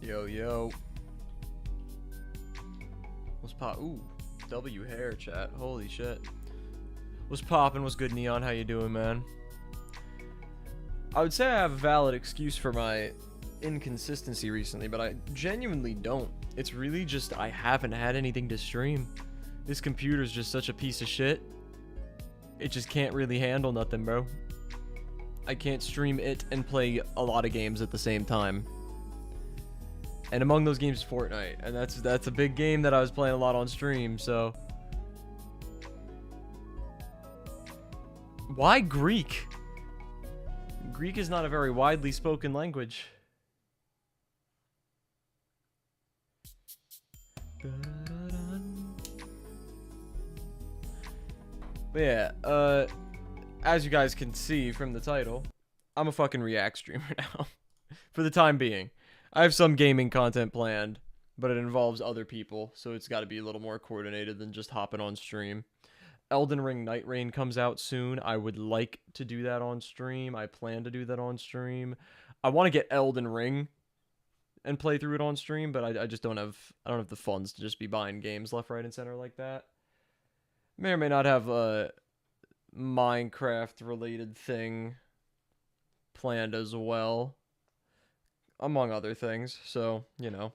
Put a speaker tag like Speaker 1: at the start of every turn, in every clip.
Speaker 1: Yo, yo. What's pop? Ooh, W hair chat. Holy shit. What's poppin'? What's good, Neon? How you doing, man? I would say I have a valid excuse for my inconsistency recently, but I genuinely don't. It's really just I haven't had anything to stream. This computer's just such a piece of shit. It just can't really handle nothing, bro. I can't stream it and play a lot of games at the same time. And among those games is Fortnite, and that's a big game that I was playing a lot on stream, so. Why Greek? Greek is not a very widely spoken language. But yeah, as you guys can see from the title, I'm a fucking React streamer now. For the time being. I have some gaming content planned, but it involves other people, so it's got to be a little more coordinated than just hopping on stream. Elden Ring Night Rain comes out soon. I would like to do that on stream. I plan to do that on stream. I want to get Elden Ring and play through it on stream, but I just don't have the funds to just be buying games left, right, and center like that. May or may not have a Minecraft related thing planned as well, among other things, so, you know.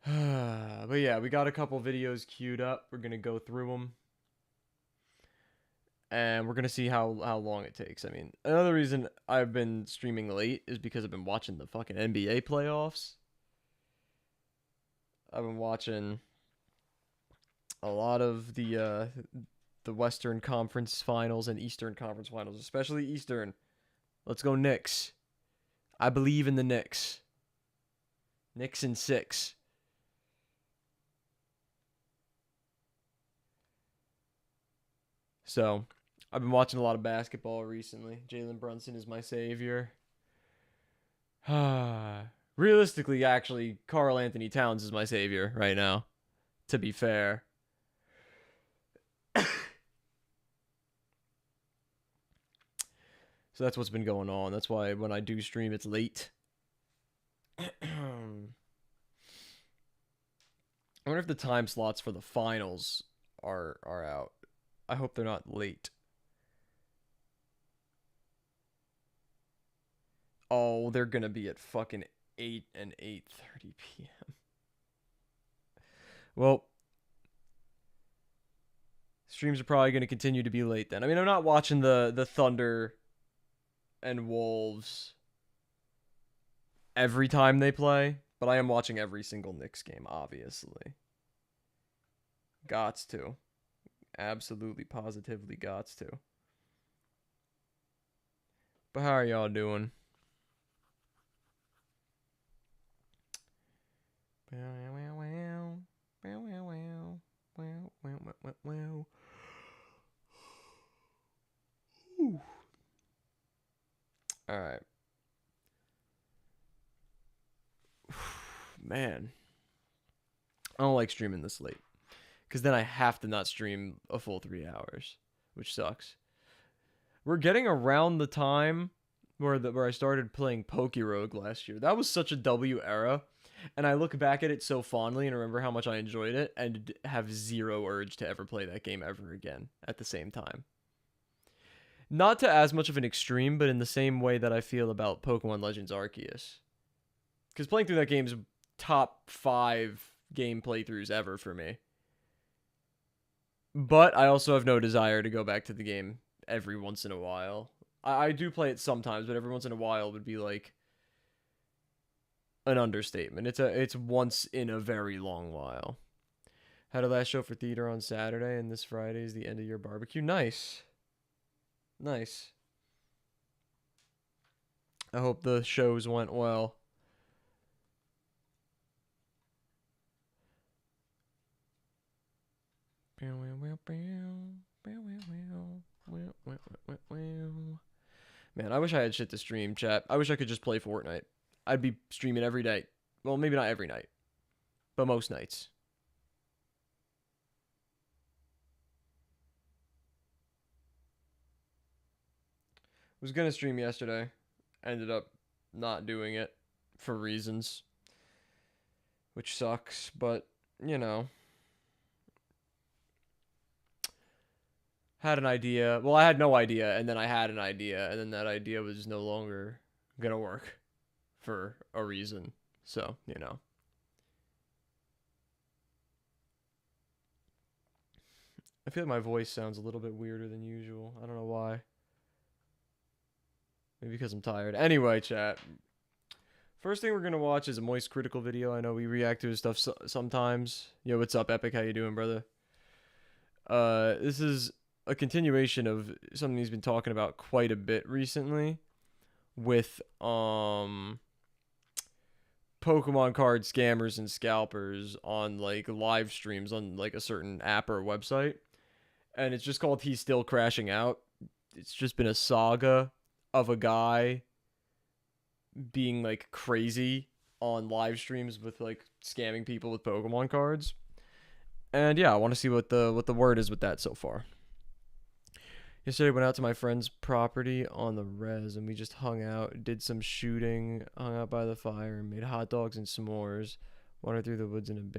Speaker 1: But yeah, we got a couple videos queued up. We're going to go through them. And we're going to see how long it takes. I mean, another reason I've been streaming late is because I've been watching the fucking NBA playoffs. I've been watching a lot of the Western Conference Finals and Eastern Conference Finals, especially Eastern. Let's go Knicks. I believe in the Knicks. Knicks in 6. So, I've been watching a lot of basketball recently. Jalen Brunson is my savior. Realistically, actually, Karl Anthony Towns is my savior right now, to be fair. So that's what's been going on. That's why when I do stream, it's late. I wonder if the time slots for the finals are out. I hope they're not late. Oh, they're gonna be at fucking 8 and 8:30 p.m. Well, streams are probably gonna continue to be late then. I mean, I'm not watching the Thunder and Wolves every time they play, but I am watching every single Knicks game, obviously. Gots to. Absolutely, positively gots to. But how are y'all doing? All right. Man. I don't like streaming this late. Because then I have to not stream a full 3 hours, which sucks. We're getting around the time where I started playing Pokerogue last year. That was such a W era. And I look back at it so fondly and remember how much I enjoyed it and have zero urge to ever play that game ever again at the same time. Not to as much of an extreme, but in the same way that I feel about Pokemon Legends Arceus. Because playing through that game's top 5 game playthroughs ever for me. But I also have no desire to go back to the game every once in a while. I do play it sometimes, but every once in a while would be like an understatement. It's once in a very long while. Had a last show for theater on Saturday, and this Friday is the end of your barbecue. Nice. Nice. I hope the shows went well. Man, I wish I had shit to stream, chat. I wish I could just play Fortnite. I'd be streaming every night. Well, maybe not every night, but most nights. Was gonna stream yesterday. Ended up not doing it. for reasons, which sucks, but you know, had an idea. Well, I had no idea, and then I had an idea, and then that idea was no longer gonna work for a reason. So, you know. I feel like my voice sounds a little bit weirder than usual. I don't know why. Maybe because I'm tired. Anyway, chat. First thing we're gonna watch is a Moist Critical video. I know we react to his stuff sometimes. Yo, what's up, Epic? How you doing, brother? This is a continuation of something he's been talking about quite a bit recently with Pokemon card scammers and scalpers on like live streams on like a certain app or website. And it's just called He's Still Crashing Out. It's just been a saga of a guy being like crazy on live streams with like scamming people with Pokemon cards. And yeah, I want to see what the word is with that so far. Yesterday, I went out to my friend's property on the res, and we just hung out, did some shooting, hung out by the fire, and made hot dogs and s'mores. Wandered through the woods and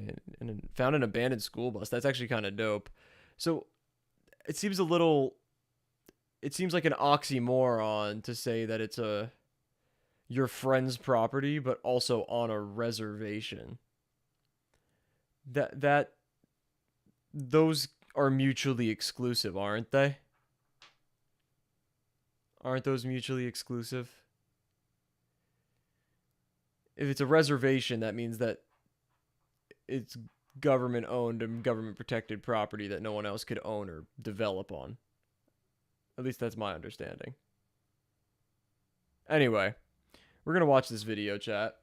Speaker 1: found an abandoned school bus. That's actually kind of dope. So it seems like an oxymoron to say that it's your friend's property, but also on a reservation. Those are mutually exclusive, aren't they? Aren't those mutually exclusive? If it's a reservation, that means that it's government owned and government protected property that no one else could own or develop on. At least that's my understanding. Anyway, we're going to watch this video, chat.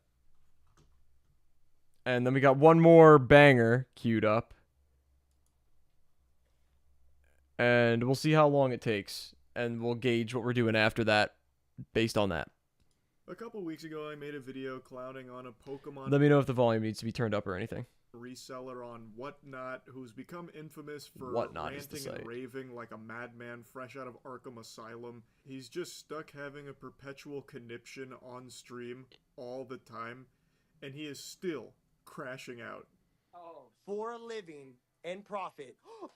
Speaker 1: And then we got one more banger queued up. And we'll see how long it takes. And we'll gauge what we're doing after that based on that.
Speaker 2: A couple weeks ago, I made a video clowning on a Pokemon
Speaker 1: Let me know if the volume needs to be turned up or anything.
Speaker 2: reseller on Whatnot, who's become infamous for
Speaker 1: Whatnot
Speaker 2: ranting and raving like a madman fresh out of Arkham Asylum. He's just stuck having a perpetual conniption on stream all the time, and he is still crashing out.
Speaker 3: Oh, for a living and profit. Oh!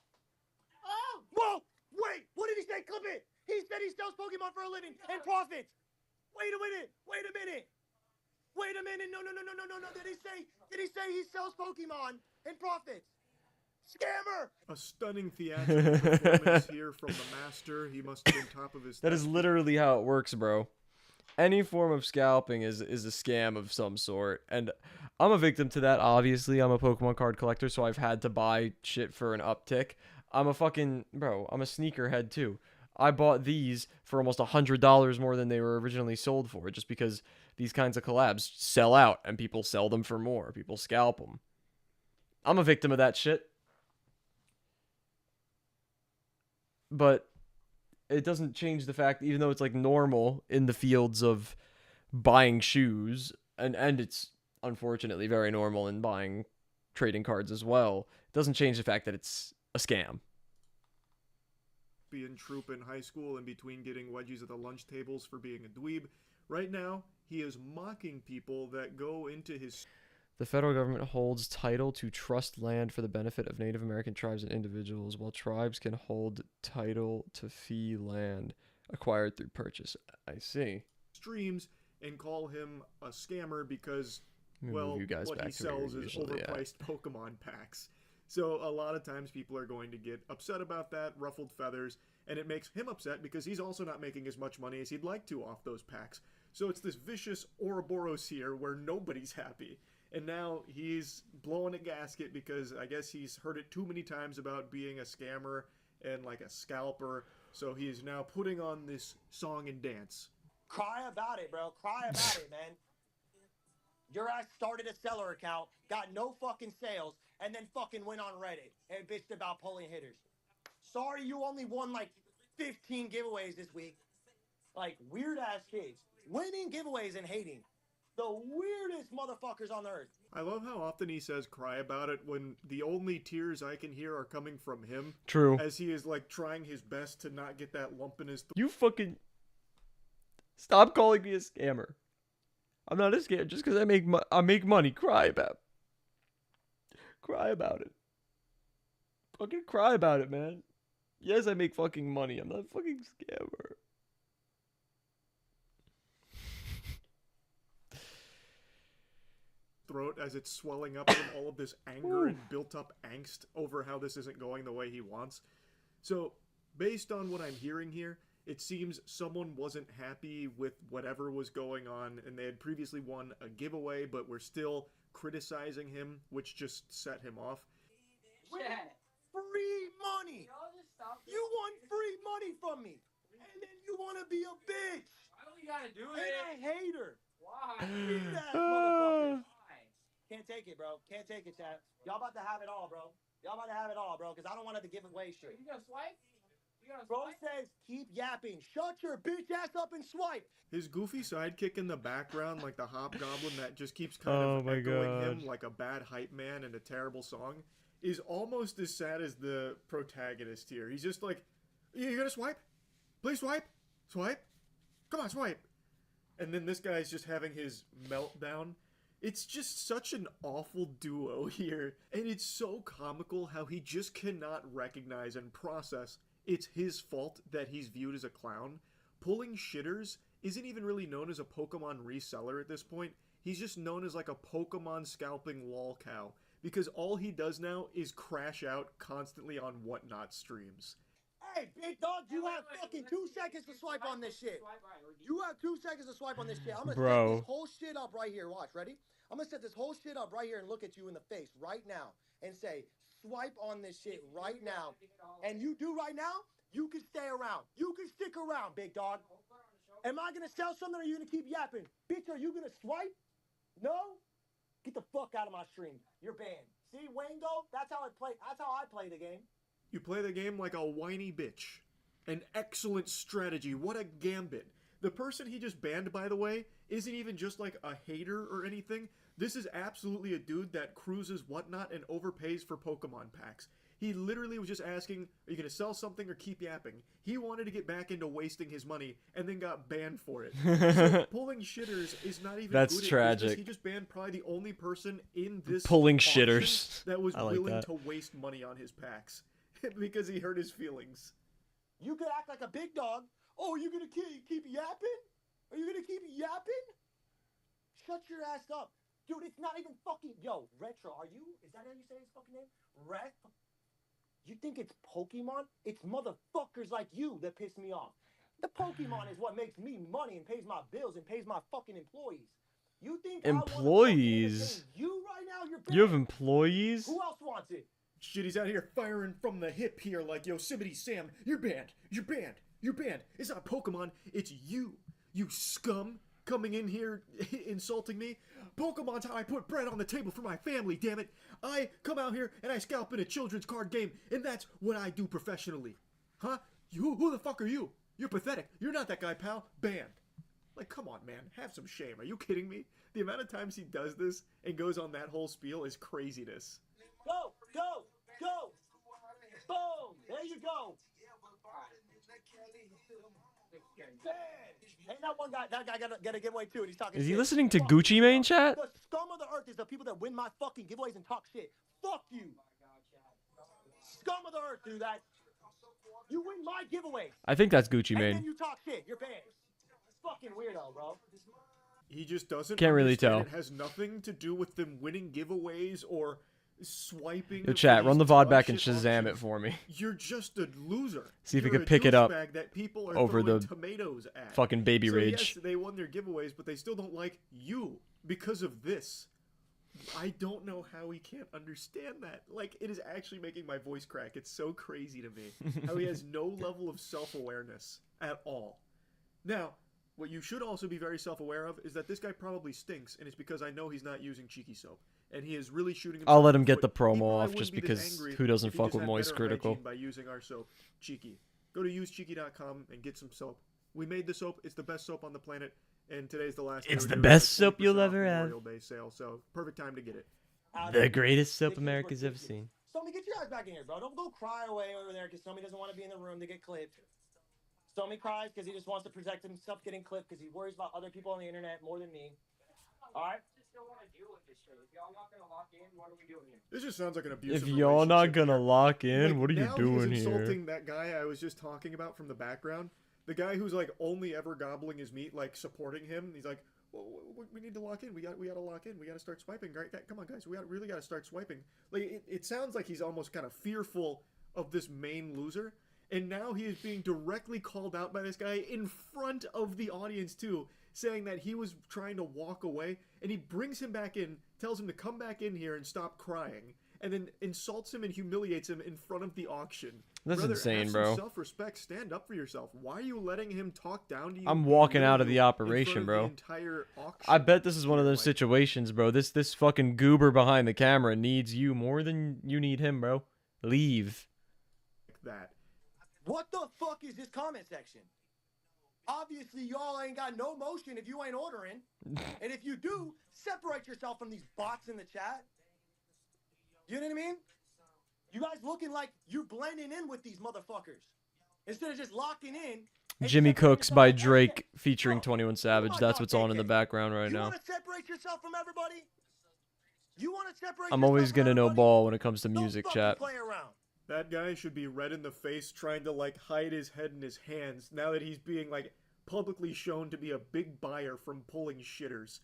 Speaker 3: Whoa! Wait! What did he say? Clip it! He said he sells Pokemon for a living and profits! Wait a minute! Wait a minute! Wait a minute! No! Did he say he sells Pokemon and profits? Scammer!
Speaker 2: A stunning theatrical performance here from the master. He must have been top of his...
Speaker 1: That is literally how it works, bro. Any form of scalping is a scam of some sort. And I'm a victim to that, obviously. I'm a Pokemon card collector, so I've had to buy shit for an uptick. I'm a sneakerhead too. I bought these for almost $100 more than they were originally sold for, just because these kinds of collabs sell out and people sell them for more. People scalp them. I'm a victim of that shit. But it doesn't change the fact, even though it's like normal in the fields of buying shoes, and it's unfortunately very normal in buying trading cards as well, it doesn't change the fact that it's a scam.
Speaker 2: Being troop in high school in between getting wedgies at the lunch tables for being a dweeb. Right now, he is mocking people that go into his...
Speaker 1: The federal government holds title to trust land for the benefit of Native American tribes and individuals, while tribes can hold title to fee land acquired through purchase. I see.
Speaker 2: Streams and call him a scammer because, well, what he sells is overpriced Pokemon packs. So a lot of times people are going to get upset about that, ruffled feathers, and it makes him upset because he's also not making as much money as he'd like to off those packs. So it's this vicious Ouroboros here where nobody's happy. And now he's blowing a gasket because I guess he's heard it too many times about being a scammer and like a scalper. So he is now putting on this song and dance.
Speaker 3: Cry about it, bro. Cry about it, man. Your ass started a seller account, got no fucking sales, and then fucking went on Reddit and bitched about pulling hitters. Sorry you only won like 15 giveaways this week. Like, weird-ass kids. Winning giveaways and hating. The weirdest motherfuckers on earth.
Speaker 2: I love how often he says cry about it when the only tears I can hear are coming from him.
Speaker 1: True.
Speaker 2: As he is like trying his best to not get that lump in his throat.
Speaker 1: You fucking... Stop calling me a scammer. I'm not as scared just because I make money. Cry about it. Fucking cry about it, man. Yes, I make fucking money. I'm not a fucking scammer.
Speaker 2: Throat as it's swelling up from all of this anger and built up angst over how this isn't going the way he wants. So, based on what I'm hearing here, it seems someone wasn't happy with whatever was going on, and they had previously won a giveaway, but were still criticizing him, which just set him off.
Speaker 3: Free money! You want free money from me! And then you want to be a bitch!
Speaker 4: Why don't you gotta do it?
Speaker 3: And I hate her!
Speaker 4: Why?
Speaker 3: That motherfucker! Can't take it, bro. Can't take it, chat. Y'all about to have it all, bro. Y'all about to have it all, bro, because I don't want to give away shit.
Speaker 4: You gonna swipe?
Speaker 3: Bro says, keep yapping. Shut your bitch ass up and swipe.
Speaker 2: His goofy sidekick in the background, like the hobgoblin that just keeps kind of echoing him like a bad hype man in a terrible song, is almost as sad as the protagonist here. He's just like, you gonna swipe? Please swipe? Swipe? Come on, swipe. And then this guy's just having his meltdown. It's just such an awful duo here, and it's so comical how he just cannot recognize and process it's his fault that he's viewed as a clown. Pulling Shitters isn't even really known as a Pokemon reseller at this point. He's just known as like a Pokemon scalping lolcow, because all he does now is crash out constantly on Whatnot streams.
Speaker 3: Hey, big dog, you have fucking 2 seconds to swipe on this shit. You have 2 seconds to swipe on this shit. I'm gonna set this whole shit up right here. Watch, ready? I'm gonna set this whole shit up right here and look at you in the face right now and say, swipe on this shit right now. And you do right now, you can stay around. You can stick around, big dog. Am I gonna sell something or are you gonna keep yapping? Bitch, are you gonna swipe? No? Get the fuck out of my stream. You're banned. See, Wango? That's how I play the game.
Speaker 2: You play the game like a whiny bitch. An excellent strategy. What a gambit. The person he just banned, by the way, isn't even just like a hater or anything. This is absolutely a dude that cruises Whatnot and overpays for Pokemon packs. He literally was just asking, are you going to sell something or keep yapping? He wanted to get back into wasting his money and then got banned for it. So pulling Shitters is not even
Speaker 1: That's
Speaker 2: good
Speaker 1: tragic.
Speaker 2: He just banned probably the only person in this
Speaker 1: pulling Shitters
Speaker 2: that was
Speaker 1: like
Speaker 2: willing
Speaker 1: that.
Speaker 2: to waste money on his packs because he hurt his feelings.
Speaker 3: You could act like a big dog. Oh, you gonna keep yapping? Are you gonna keep yapping? Shut your ass up. Dude, it's not even fucking... Yo, Retro, are you... Is that how you say his fucking name? You think it's Pokemon? It's motherfuckers like you that piss me off. The Pokemon is what makes me money and pays my bills and pays my fucking employees. You think
Speaker 1: employees?
Speaker 3: You right now, you're banned.
Speaker 1: You have employees?
Speaker 3: Who else wants it?
Speaker 2: Shit, he's out here firing from the hip here like Yosemite Sam. You're banned. You're banned. You're banned. It's not Pokemon. It's you. You scum coming in here insulting me. Pokemon's how I put bread on the table for my family, damn it. I come out here and I scalp in a children's card game, and that's what I do professionally. Huh? Who the fuck are you? You're pathetic. You're not that guy, pal. Banned. Like, come on, man. Have some shame. Are you kidding me? The amount of times he does this and goes on that whole spiel is craziness.
Speaker 3: Go! Go! Go! Boom! There you go! Hey, that guy got a giveaway too, and he's talking
Speaker 1: Is he
Speaker 3: shit.
Speaker 1: listening to
Speaker 3: Fuck
Speaker 1: Gucci
Speaker 3: you,
Speaker 1: Mane
Speaker 3: bro.
Speaker 1: chat?
Speaker 3: The scum of the earth is the people that win my fucking giveaways and talk shit. Fuck you. Scum of the earth do that. You win my giveaways.
Speaker 1: I think that's Gucci
Speaker 3: And then
Speaker 1: Mane.
Speaker 3: you talk shit. You're banned. Fucking weirdo, bro.
Speaker 2: He just doesn't
Speaker 1: Can't really
Speaker 2: understand
Speaker 1: tell.
Speaker 2: It has nothing to do with them winning giveaways or swiping.
Speaker 1: Yo, chat, run the VOD back and
Speaker 2: shit
Speaker 1: Shazam
Speaker 2: options.
Speaker 1: it for me.
Speaker 2: You're just a loser.
Speaker 1: See if we
Speaker 2: You're
Speaker 1: could
Speaker 2: a
Speaker 1: pick it up
Speaker 2: douchebag that people are
Speaker 1: over
Speaker 2: throwing
Speaker 1: the
Speaker 2: tomatoes at.
Speaker 1: Fucking baby
Speaker 2: So
Speaker 1: rage.
Speaker 2: yes, they won their giveaways, but they still don't like you because of this. I don't know how he can't understand that. Like, it is actually making my voice crack. It's so crazy to me how he has no level of self-awareness at all. Now, what you should also be very self-aware of is that this guy probably stinks, and it's because I know he's not using Cheeky Soap. And he is really shooting himself
Speaker 1: I'll let
Speaker 2: in
Speaker 1: him
Speaker 2: the
Speaker 1: get the
Speaker 2: foot. He
Speaker 1: promo
Speaker 2: probably
Speaker 1: off
Speaker 2: wouldn't
Speaker 1: just
Speaker 2: be this
Speaker 1: because
Speaker 2: angry
Speaker 1: who doesn't
Speaker 2: if he
Speaker 1: fuck
Speaker 2: just
Speaker 1: with
Speaker 2: had
Speaker 1: Moist
Speaker 2: better
Speaker 1: Critical.
Speaker 2: hygiene by using our soap, Cheeky. Go to usecheeky.com and get some soap. We made the soap. It's the best soap on the planet, and today's the last day.
Speaker 1: It's
Speaker 2: We're
Speaker 1: the
Speaker 2: doing
Speaker 1: best
Speaker 2: a
Speaker 1: soap you'll
Speaker 2: 20%
Speaker 1: ever
Speaker 2: off
Speaker 1: have.
Speaker 2: Memorial Day sale, so perfect time to get it.
Speaker 1: The greatest soap America's ever seen.
Speaker 3: Somi, get your ass back in here, bro. Don't go cry away over there because Somi doesn't want to be in the room to get clipped. Somi cries because he just wants to protect himself getting clipped because he worries about other people on the internet more than me. All right.
Speaker 2: This just sounds like an abusive
Speaker 1: If y'all not gonna
Speaker 2: here.
Speaker 1: lock in,
Speaker 2: Like,
Speaker 1: what are you
Speaker 2: now
Speaker 1: doing
Speaker 2: he's
Speaker 1: here?
Speaker 2: insulting that guy I was just talking about from the background. The guy who's like only ever gobbling his meat, like supporting him. He's like, well, we need to lock in. We got to lock in. We got to start swiping. Right? Come on, guys. We really got to start swiping. Like it sounds like he's almost kind of fearful of this main loser. And now he is being directly called out by this guy in front of the audience too, saying that he was trying to walk away, and he brings him back in, tells him to come back in here and stop crying, and then insults him and humiliates him in front of the auction.
Speaker 1: That's
Speaker 2: Brother,
Speaker 1: insane,
Speaker 2: have
Speaker 1: bro.
Speaker 2: some self-respect. Stand up for yourself. Why are you letting him talk down to you?
Speaker 1: I'm walking out of the operation, bro.
Speaker 2: The entire auction?
Speaker 1: I bet this is one of those situations, bro. This fucking goober behind the camera needs you more than you need him, bro. Leave.
Speaker 2: That.
Speaker 3: What the fuck is this comment section? Obviously, y'all ain't got no motion if you ain't ordering. And if you do, separate yourself from these bots in the chat. You know what I mean? You guys looking like you blending in with these motherfuckers. Instead of just locking in.
Speaker 1: Jimmy Cooks by Drake featuring 21 Savage. That's what's on in the background right now.
Speaker 3: You want to separate yourself from everybody? You want to separate
Speaker 1: I'm always gonna know ball when it comes to music, chat.
Speaker 3: Play around.
Speaker 2: That guy should be red in the face trying to like hide his head in his hands now that he's being like publicly shown to be a big buyer from pulling shitters.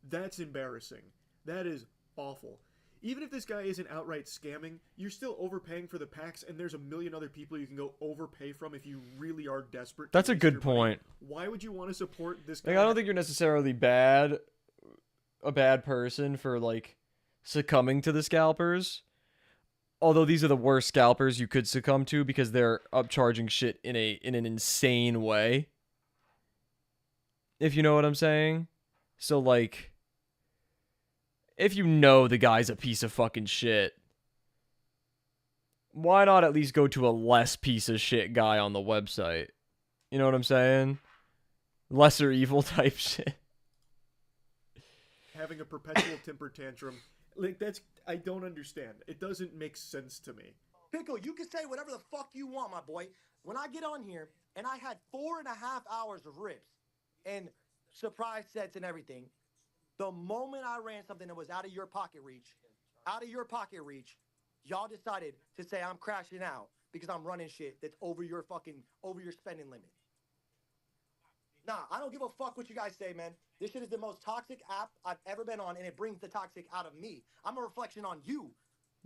Speaker 2: That's embarrassing. That is awful. Even if this guy isn't outright scamming, you're still overpaying for the packs, and there's a million other people you can go overpay from if you really are desperate.
Speaker 1: That's a good point.
Speaker 2: Why would you want to support this guy?
Speaker 1: Like, I don't think you're necessarily a bad person for like succumbing to the scalpers. Although these are the worst scalpers you could succumb to because they're upcharging shit in an insane way. If you know what I'm saying. So like, if you know the guy's a piece of fucking shit, why not at least go to a less piece of shit guy on the website? You know what I'm saying? Lesser evil type shit.
Speaker 2: Having a perpetual temper tantrum. Like, that's, I don't understand. It doesn't make sense to me.
Speaker 3: Pickle, you can say whatever the fuck you want, my boy. When I get on here, and I had 4.5 hours of rips, and surprise sets and everything, the moment I ran something that was out of your pocket reach, y'all decided to say I'm crashing out because I'm running shit that's over your spending limit. Nah, I don't give a fuck what you guys say, man. This shit is the most toxic app I've ever been on, and it brings the toxic out of me. I'm a reflection on you.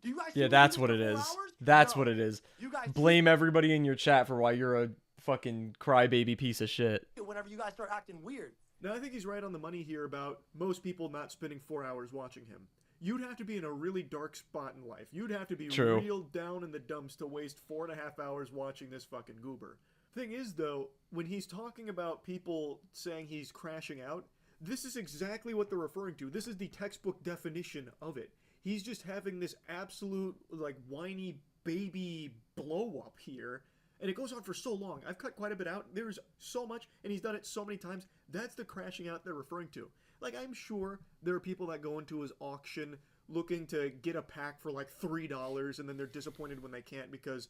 Speaker 3: Do you guys?
Speaker 1: Yeah, that's what it is. That's what it is. You guys blame everybody in your chat for why you're a fucking crybaby piece of shit.
Speaker 3: Whenever you guys start acting weird.
Speaker 2: No, I think he's right on the money here about most people not spending 4 hours watching him. You'd have to be in a really dark spot in life. You'd have to be real down in the dumps to waste 4.5 hours watching this fucking goober. Thing is, though, when he's talking about people saying he's crashing out, this is exactly what they're referring to. This is the textbook definition of it. He's just having this absolute, like, whiny baby blow-up here, and it goes on for so long. I've cut quite a bit out. There's so much, and he's done it so many times. That's the crashing out they're referring to. Like, I'm sure there are people that go into his auction looking to get a pack for, like, $3, and then they're disappointed when they can't because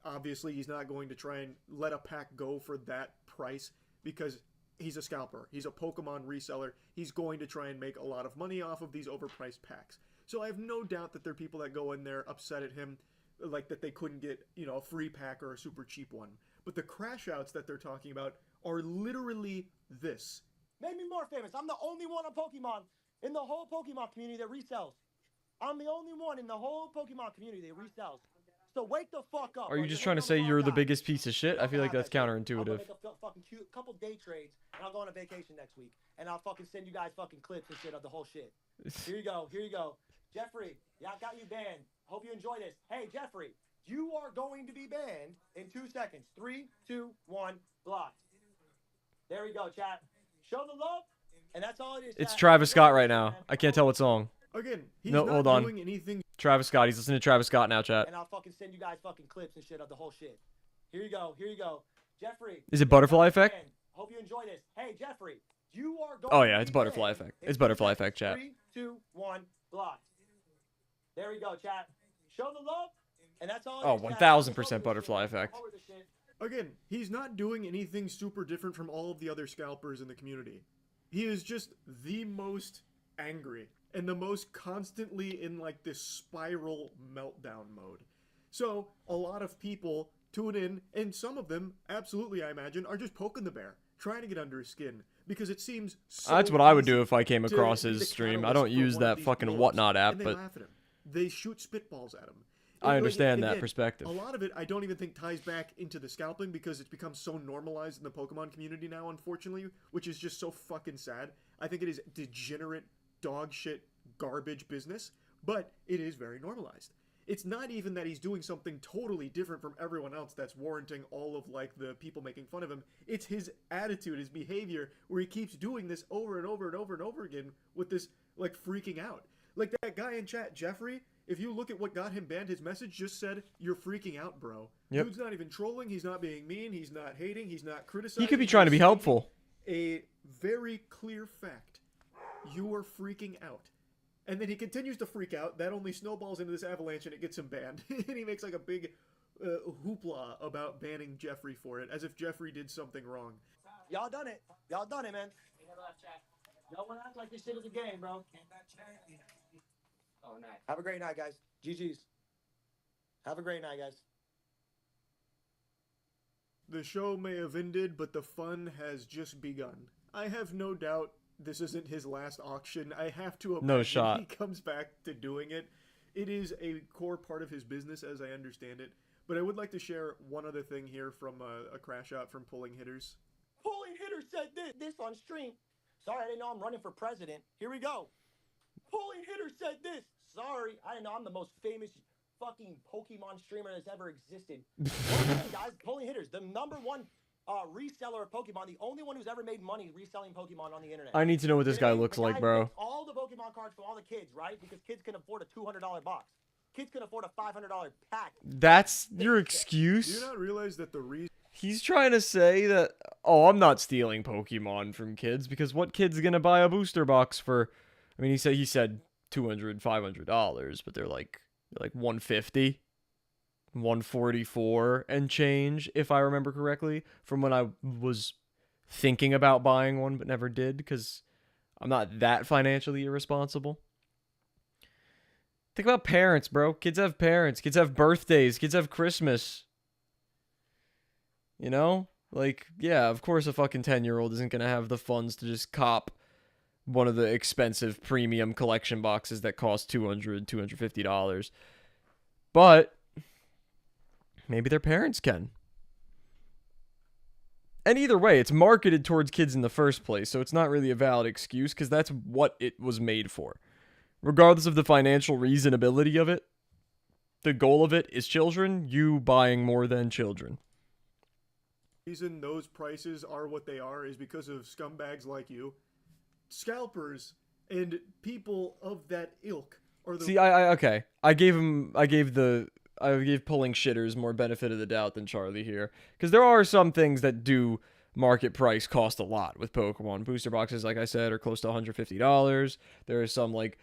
Speaker 2: obviously he's not going to try and let a pack go for that price because he's a scalper. He's a Pokemon reseller. He's going to try and make a lot of money off of these overpriced packs. So I have no doubt that there are people that go in there upset at him, like that they couldn't get, you know, a free pack or a super cheap one. But the crash outs that they're talking about are literally this.
Speaker 3: Made me more famous. I'm the only one on Pokemon in the whole Pokemon community that resells. I'm the only one in the whole Pokemon community that resells. So wake the fuck up.
Speaker 1: Are you just trying to say you're the biggest piece of shit? I feel like that's counterintuitive.
Speaker 3: I'll make a fucking couple day trades, and I'll go on a vacation next week, and I'll fucking send you guys fucking clips and shit of the whole shit. Here you go. Here you go. Jeffrey, yeah, I got you banned. Hope you enjoy this. Hey, Jeffrey, you are going to be banned in 2 seconds. 3, 2, 1, blocked. There we go, chat. Show the love, and that's all it is.
Speaker 1: It's Travis Scott right now. I can't tell what song.
Speaker 2: Again, he's not doing anything.
Speaker 1: Travis Scott. He's listening to Travis Scott now, chat.
Speaker 3: And I'll fucking send you guys fucking clips and shit of the whole shit. Here you go. Here you go. Jeffrey.
Speaker 1: Is it Butterfly Effect?
Speaker 3: Hope you enjoy this. Hey, Jeffrey, you are going.
Speaker 1: Oh yeah, it's Butterfly Effect. It's Butterfly Effect, chat.
Speaker 3: 3, 2, 1, blocked. There we go, chat. Show the love, and that's all.
Speaker 1: Oh, 1000% Butterfly Effect.
Speaker 2: Again, he's not doing anything super different from all of the other scalpers in the community. He is just the most angry and the most constantly in like this spiral meltdown mode. So a lot of people tune in, and some of them, absolutely, I imagine, are just poking the bear, trying to get under his skin, because it seems so
Speaker 1: That's what I would do
Speaker 2: easy
Speaker 1: if I came
Speaker 2: to
Speaker 1: across
Speaker 2: be
Speaker 1: his
Speaker 2: the
Speaker 1: stream. I
Speaker 2: catalyst
Speaker 1: don't
Speaker 2: for
Speaker 1: use
Speaker 2: one of
Speaker 1: that
Speaker 2: these
Speaker 1: fucking
Speaker 2: blow-ups,
Speaker 1: Whatnot
Speaker 2: and
Speaker 1: app,
Speaker 2: they
Speaker 1: but
Speaker 2: laugh at him. They shoot spitballs at him.
Speaker 1: I understand
Speaker 2: Again,
Speaker 1: that perspective.
Speaker 2: A lot of it I don't even think ties back into the scalping, because it's become so normalized in the Pokemon community now, unfortunately, which is just so fucking sad. I think it is degenerate, dog shit, garbage business, but it is very normalized. It's not even that he's doing something totally different from everyone else that's warranting all of like the people making fun of him. It's his attitude, his behavior, where he keeps doing this over and over and over and over again with this like freaking out. Like that guy in chat, Jeffrey, if you look at what got him banned, his message just said, "You're freaking out, bro."
Speaker 1: Yep.
Speaker 2: Dude's not even trolling, he's not being mean, he's not hating, he's not criticizing.
Speaker 1: He could be trying to be helpful.
Speaker 2: A very clear fact. You are freaking out. And then he continues to freak out. That only snowballs into this avalanche and it gets him banned. And he makes like a big hoopla about banning Jeffrey for it, as if Jeffrey did something wrong.
Speaker 3: Y'all done it. Y'all done it, man. Y'all want to act like this shit is a game, bro. Oh, nice. Have a great night, guys. GG's. Have a great night, guys.
Speaker 2: The show may have ended, but the fun has just begun. I have no doubt this isn't his last auction. I have to imagine
Speaker 1: No shot.
Speaker 2: he comes back to doing it. It is a core part of his business, as I understand it. But I would like to share one other thing here from a crash out from Pulling Hitters.
Speaker 3: Pulling Hitters said this on stream. Sorry, I didn't know I'm running for president. Here we go. Pulling Hitters said this. Sorry, I didn't know I'm the most famous fucking Pokemon streamer that's ever existed. Hey guys, Pulling Hitters, the #1 reseller of Pokemon, the only one who's ever made money reselling Pokemon on the internet.
Speaker 1: I need to know what this guy
Speaker 3: The
Speaker 1: looks
Speaker 3: guy
Speaker 1: like,
Speaker 3: who
Speaker 1: bro.
Speaker 3: gets all the Pokemon cards from all the kids, right? Because kids can afford a $200 box. Kids can afford a $500 pack.
Speaker 1: That's your
Speaker 2: Do
Speaker 1: excuse?
Speaker 2: you not realize that the reason
Speaker 1: He's trying to say that, oh, I'm not stealing Pokemon from kids, because what kid's gonna buy a booster box for, I mean, he said $200, $500, but they're like $150, $144 and change, if I remember correctly, from when I was thinking about buying one but never did, because I'm not that financially irresponsible. Think about parents, bro. Kids have parents. Kids have birthdays. Kids have Christmas. You know? Like, yeah, of course a fucking 10-year-old isn't gonna have the funds to just cop one of the expensive premium collection boxes that cost $200, $250. But maybe their parents can. And either way, it's marketed towards kids in the first place, so it's not really a valid excuse, because that's what it was made for. Regardless of the financial reasonability of it, the goal of it is children, you buying more than children.
Speaker 2: reason those prices are what they are is because of scumbags like you. Scalpers and people of that ilk are the...
Speaker 1: See, I gave Pulling Shitters more benefit of the doubt than Charlie here, because there are some things that do market price cost a lot with Pokemon. Booster boxes, like I said, are close to $150. There are some like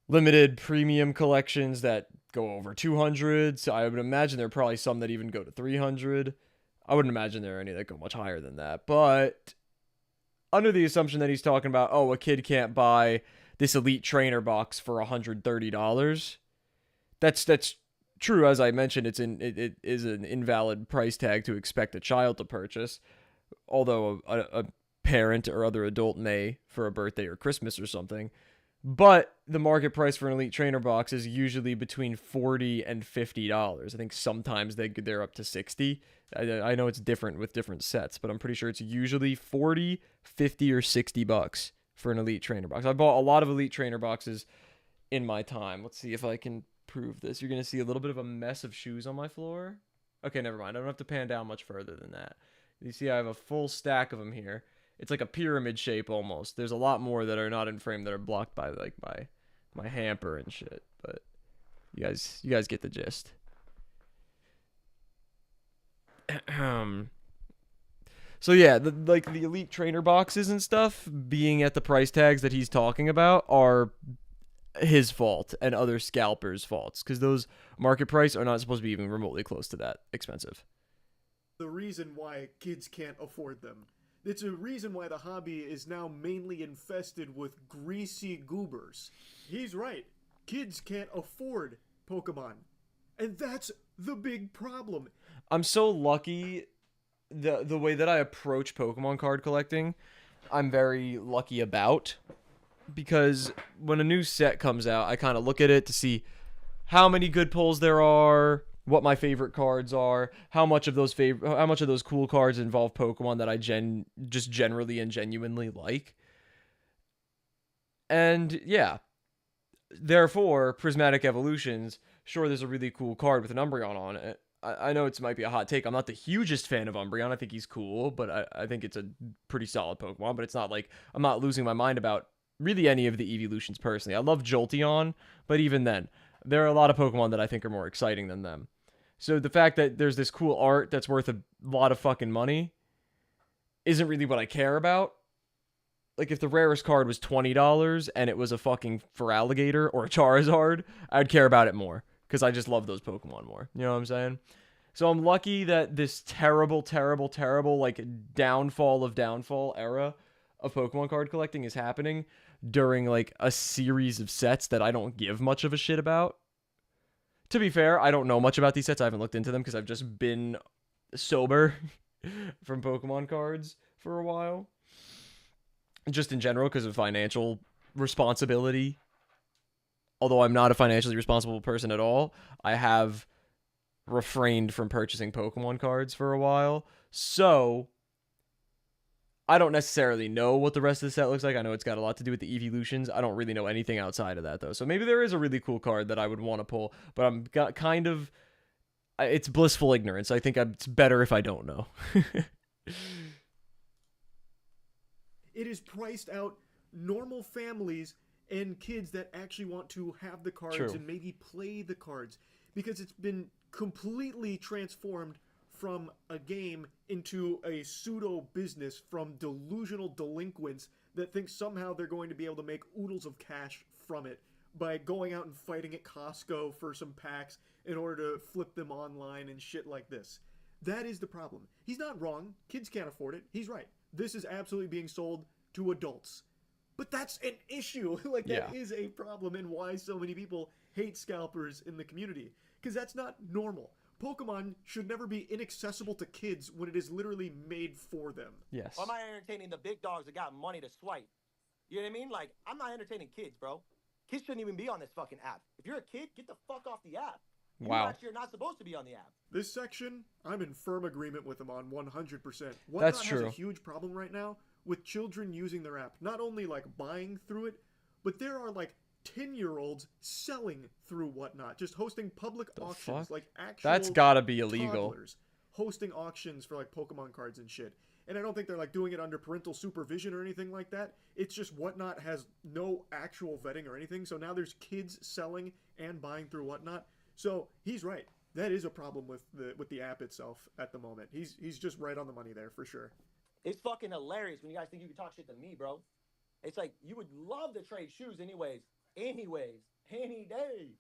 Speaker 1: limited premium collections that go over $200. So I would imagine there are probably some that even go to $300. I wouldn't imagine there are any that go much higher than that. But under the assumption that he's talking about, oh, a kid can't buy this Elite Trainer box for $130. That's true. As I mentioned, it is an invalid price tag to expect a child to purchase, although a parent or other adult may for a birthday or Christmas or something. But the market price for an Elite Trainer box is usually between $40 and $50. I think sometimes they're up to $60. I know it's different with different sets, but I'm pretty sure it's usually $40, $50, or $60 for an Elite Trainer box. I bought a lot of Elite Trainer boxes in my time. Let's see if I can prove this. You're going to see a little bit of a mess of shoes on my floor. Okay, never mind. I don't have to pan down much further than that. You see I have a full stack of them here. It's like a pyramid shape almost. There's a lot more that are not in frame that are blocked by like my hamper and shit. But you guys get the gist. So yeah, the Elite Trainer boxes and stuff being at the price tags that he's talking about are his fault and other scalpers' faults, because those market price are not supposed to be even remotely close to that expensive.
Speaker 2: The reason why kids can't afford them. It's a reason why the hobby is now mainly infested with greasy goobers. He's right. Kids can't afford Pokemon. And that's the big problem.
Speaker 1: I'm so lucky the way that I approach Pokemon card collecting, I'm very lucky about, because when a new set comes out, I kind of look at it to see how many good pulls there are, what my favorite cards are, how much of those cool cards involve Pokemon that I just generally and genuinely like. And yeah, therefore, Prismatic Evolutions, sure, there's a really cool card with an Umbreon on it. I know it might be a hot take. I'm not the hugest fan of Umbreon. I think he's cool, but I think it's a pretty solid Pokemon. But it's not like I'm not losing my mind about really any of the evolutions personally. I love Jolteon, but even then, there are a lot of Pokemon that I think are more exciting than them. So the fact that there's this cool art that's worth a lot of fucking money isn't really what I care about. Like, if the rarest card was $20 and it was a fucking Feraligatr or a Charizard, I'd care about it more, because I just love those Pokemon more. You know what I'm saying? So I'm lucky that this terrible, terrible, terrible, like, downfall era of Pokemon card collecting is happening during, like, a series of sets that I don't give much of a shit about. To be fair, I don't know much about these sets. I haven't looked into them because I've just been sober from Pokemon cards for a while. Just in general, because of financial responsibility. Although I'm not a financially responsible person at all, I have refrained from purchasing Pokemon cards for a while. So, I don't necessarily know what the rest of the set looks like. I know it's got a lot to do with the evolutions. I don't really know anything outside of that, though. So maybe there is a really cool card that I would want to pull, but I'm kind of... It's blissful ignorance. I think it's better if I don't know.
Speaker 2: It is priced out normal families and kids that actually want to have the cards and maybe play the cards, because it's been completely transformed from a game into a pseudo business from delusional delinquents that think somehow they're going to be able to make oodles of cash from it by going out and fighting at Costco for some packs in order to flip them online and shit like this. That is the problem. He's not wrong. Kids can't afford it. He's right. This is absolutely being sold to adults. But that's an issue. Like, that is a problem, and why so many people hate scalpers in the community. Because that's not normal. Pokemon should never be inaccessible to kids when it is literally made for them.
Speaker 1: Yes.
Speaker 3: Why am I entertaining the big dogs that got money to swipe? You know what I mean? Like, I'm not entertaining kids, bro. Kids shouldn't even be on this fucking app. If you're a kid, get the fuck off the app.
Speaker 1: Wow.
Speaker 3: You actually are not supposed to be on the app.
Speaker 2: This section, I'm in firm agreement with him on 100%.
Speaker 1: That's true.
Speaker 2: Has a huge problem right now with children using their app. Not only, like, buying through it, but there are, like, 10-year-olds selling through Whatnot. Just hosting public auctions.
Speaker 1: Fuck?
Speaker 2: Like, actual
Speaker 1: That's gotta be illegal.
Speaker 2: Toddlers hosting auctions for, like, Pokemon cards and shit. And I don't think they're, like, doing it under parental supervision or anything like that. It's just Whatnot has no actual vetting or anything. So now there's kids selling and buying through Whatnot. So he's right. That is a problem with the app itself at the moment. He's just right on the money there for sure.
Speaker 3: It's fucking hilarious when you guys think you can talk shit to me, bro. It's like, you would love to trade shoes anyways. Any day.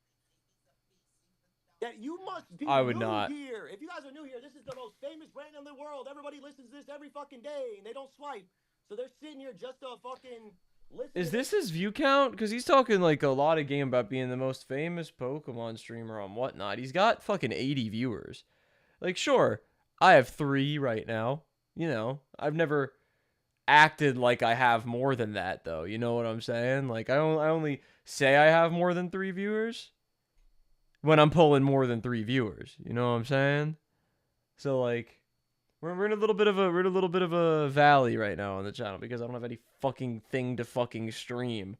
Speaker 3: Yeah, you must be new here. If you guys are new here, this is the most famous brand in the world. Everybody listens to this every fucking day, and they don't swipe. So they're sitting here just to fucking listen.
Speaker 1: Is this his view count? Because he's talking like a lot of game about being the most famous Pokemon streamer on Whatnot. He's got fucking 80 viewers. Like, sure, I have 3 right now. You know, I've never acted like I have more than that, though. You know what I'm saying? Like, I only say I have more than 3 viewers when I'm pulling more than 3 viewers. You know what I'm saying? So, like, we're in a little bit of a valley right now on the channel because I don't have any fucking thing to fucking stream.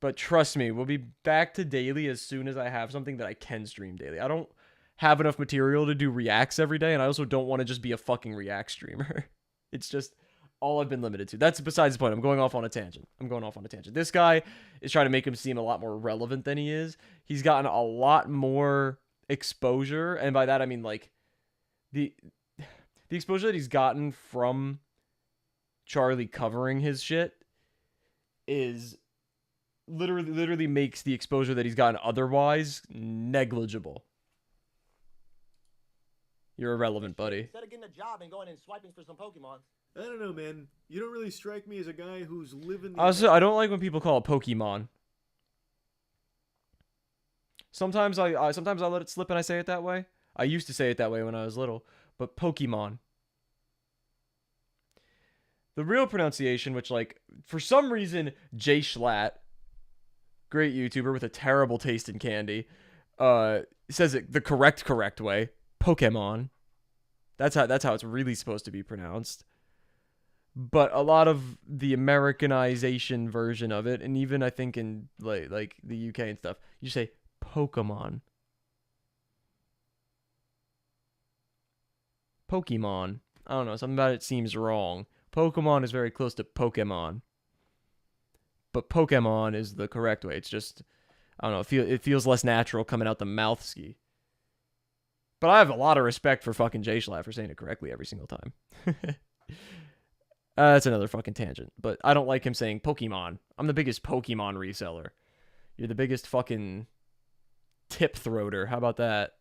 Speaker 1: But trust me, we'll be back to daily as soon as I have something that I can stream daily. I don't have enough material to do reacts every day, and I also don't want to just be a fucking react streamer. It's just all I've been limited to. That's besides the point. I'm going off on a tangent. This guy is trying to make him seem a lot more relevant than he is. He's gotten a lot more exposure, and by that I mean, like, the exposure that he's gotten from Charlie covering his shit is literally makes the exposure that he's gotten otherwise negligible. You're irrelevant, buddy.
Speaker 3: Instead of getting a job and going and swiping for some Pokemon,
Speaker 2: I don't know, man. You don't really strike me as a guy who's living.
Speaker 1: Also, I don't like when people call it Pokemon. Sometimes I let it slip and I say it that way. I used to say it that way when I was little, but Pokemon. The real pronunciation, which, like, for some reason, Jay Schlatt, great YouTuber with a terrible taste in candy, says it the correct way. Pokemon. That's how it's really supposed to be pronounced. But a lot of the Americanization version of it, and even I think in like the UK and stuff, you say Pokemon. Pokemon. I don't know, something about it seems wrong. Pokemon is very close to Pokemon. But Pokemon is the correct way. It's just, I don't know, it feels less natural coming out the mouth ski. But I have a lot of respect for fucking Jay Schlatt for saying it correctly every single time. That's another fucking tangent. But I don't like him saying Pokemon. I'm the biggest Pokemon reseller. You're the biggest fucking tip throater. How about that?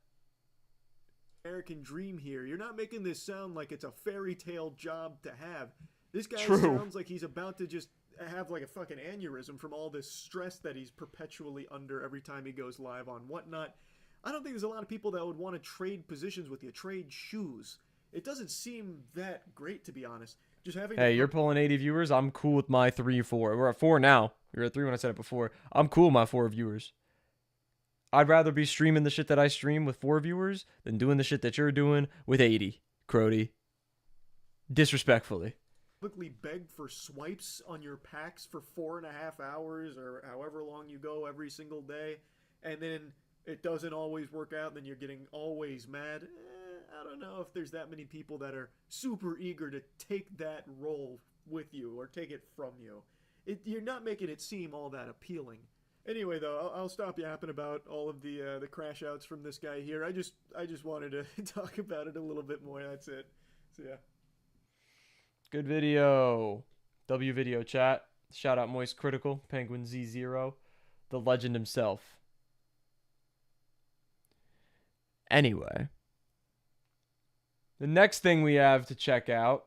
Speaker 2: American dream here. You're not making this sound like it's a fairy tale job to have. This guy sounds like he's about to just have like a fucking aneurysm from all this stress that he's perpetually under every time he goes live on whatnot. I don't think there's a lot of people that would want to trade positions with you, trade shoes. It doesn't seem that great, to be honest. Just having.
Speaker 1: Hey, you're pulling 80 viewers. I'm cool with my 3 or 4. We're at 4 now. We were at 3 when I said it before. I'm cool with my 4 viewers. I'd rather be streaming the shit that I stream with 4 viewers than doing the shit that you're doing with 80, Crody. Disrespectfully.
Speaker 2: Publicly beg for swipes on your packs for 4.5 hours or however long you go every single day, and then it doesn't always work out, and then you're getting always mad. I don't know if there's that many people that are super eager to take that role with you or take it from you. You're not making it seem all that appealing. Anyway, though, I'll stop yapping about all of the crash outs from this guy here. I just wanted to talk about it a little bit more. That's it. So yeah.
Speaker 1: Good video. W video chat. Shout out Moist Critical, Penguin Z0, the legend himself. Anyway, the next thing we have to check out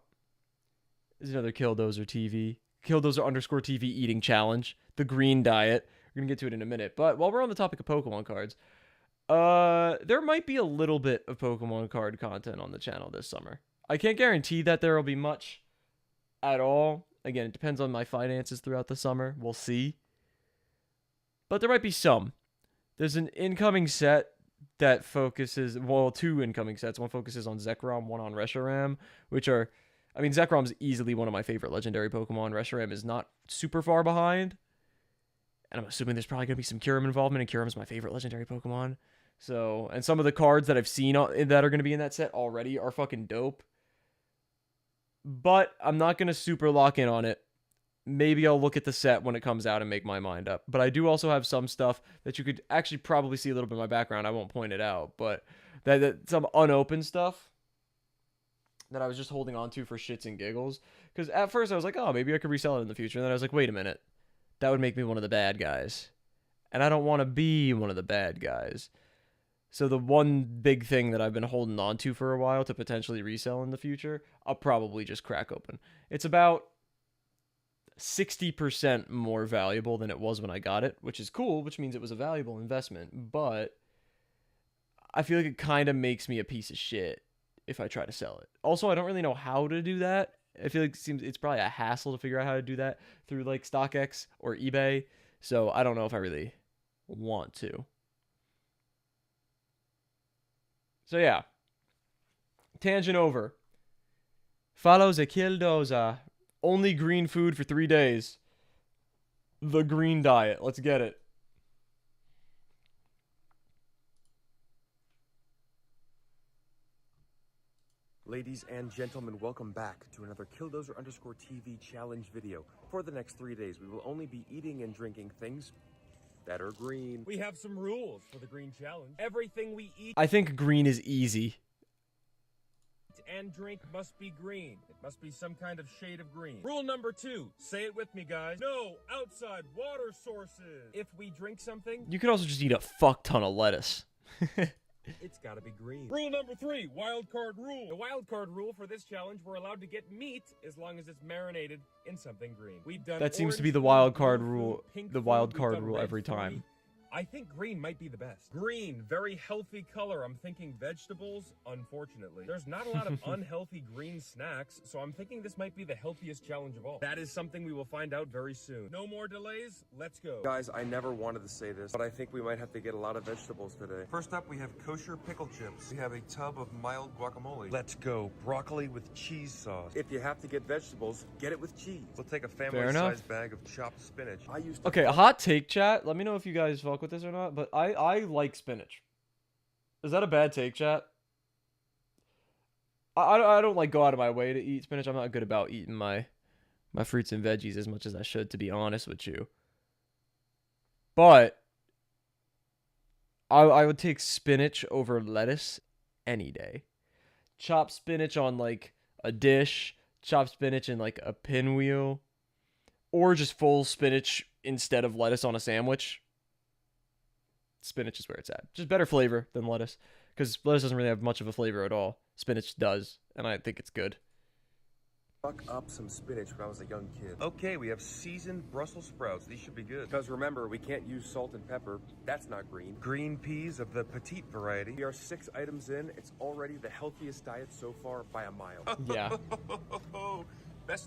Speaker 1: is another Killdozer TV. Killdozer _TV eating challenge. The green diet. We're going to get to it in a minute. But while we're on the topic of Pokemon cards, there might be a little bit of Pokemon card content on the channel this summer. I can't guarantee that there will be much at all. Again, it depends on my finances throughout the summer. We'll see. But there might be some. There's an incoming set that focuses, well, 2 incoming sets. One focuses on Zekrom, one on Reshiram, which are, I mean, Zekrom's easily one of my favorite legendary Pokemon. Reshiram is not super far behind. And I'm assuming there's probably going to be some Kyurem involvement, and Kyurem's my favorite legendary Pokemon. So, and some of the cards that I've seen that are going to be in that set already are fucking dope. But I'm not going to super lock in on it. Maybe I'll look at the set when it comes out and make my mind up. But I do also have some stuff that you could actually probably see a little bit in my background. I won't point it out. But that some unopened stuff that I was just holding on to for shits and giggles. Because at first I was like, oh, maybe I could resell it in the future. And then I was like, wait a minute. That would make me one of the bad guys. And I don't want to be one of the bad guys. So the one big thing that I've been holding on to for a while to potentially resell in the future, I'll probably just crack open. It's about 60% more valuable than it was when I got it, which is cool, which means it was a valuable investment. But I feel like it kind of makes me a piece of shit if I try to sell it. Also, I don't really know how to do that. I feel like it's probably a hassle to figure out how to do that through like StockX or eBay. So I don't know if I really want to. So yeah. Tangent over. Follow the Killdozer. Only green food for 3 days. The green diet. Let's get it.
Speaker 4: Ladies and gentlemen, welcome back to another Killdozer _TV challenge video. For the next 3 days, we will only be eating and drinking things that are green.
Speaker 5: We have some rules for the green challenge. Everything we eat
Speaker 1: I think green is easy.
Speaker 5: and drink must be green. It must be some kind of shade of green. Rule number 2, say it with me, guys. No outside water sources. If we drink something,
Speaker 1: You could also just eat a fuck ton of lettuce.
Speaker 5: It's gotta be green. Rule number 3, wild card rule. The wild card rule for this challenge, we're allowed to get meat as long as it's marinated in something green. We've done
Speaker 1: That seems to be
Speaker 5: orange
Speaker 1: the
Speaker 5: food,
Speaker 1: wild card
Speaker 5: blue
Speaker 1: rule.
Speaker 5: food, pink
Speaker 1: The
Speaker 5: food,
Speaker 1: wild
Speaker 5: we've
Speaker 1: card
Speaker 5: done
Speaker 1: rule
Speaker 5: red
Speaker 1: every
Speaker 5: for me.
Speaker 1: time.
Speaker 5: I think green might be the best. Green, very healthy color. I'm thinking vegetables, unfortunately. There's not a lot of unhealthy green snacks, so I'm thinking this might be the healthiest challenge of all. That is something we will find out very soon. No more delays, let's go.
Speaker 4: Guys, I never wanted to say this, but I think we might have to get a lot of vegetables today. First up, we have kosher pickle chips. We have a tub of mild guacamole. Let's go. Broccoli with cheese sauce. If you have to get vegetables, get it with cheese. We'll take a family-sized bag of chopped spinach.
Speaker 1: Okay, a hot take, chat. Let me know if you guys fuck with this or not, but I like spinach. Is that a bad take, chat? I don't like go out of my way to eat spinach. I'm not good about eating my fruits and veggies as much as I should, to be honest with you. But I would take spinach over lettuce any day. Chop spinach on like a dish, chop spinach in like a pinwheel, or just full spinach instead of lettuce on a sandwich. Spinach is where it's at. Just better flavor than lettuce, because lettuce doesn't really have much of a flavor at all. Spinach does, and I think it's good.
Speaker 4: Fuck up some spinach when I was a young kid. Okay, we have seasoned Brussels sprouts. These should be good. Because remember, we can't use salt and pepper. That's not green. Green peas of the petite variety. We are 6 items in. It's already the healthiest diet so far by a mile.
Speaker 1: Yeah. Ooh, that's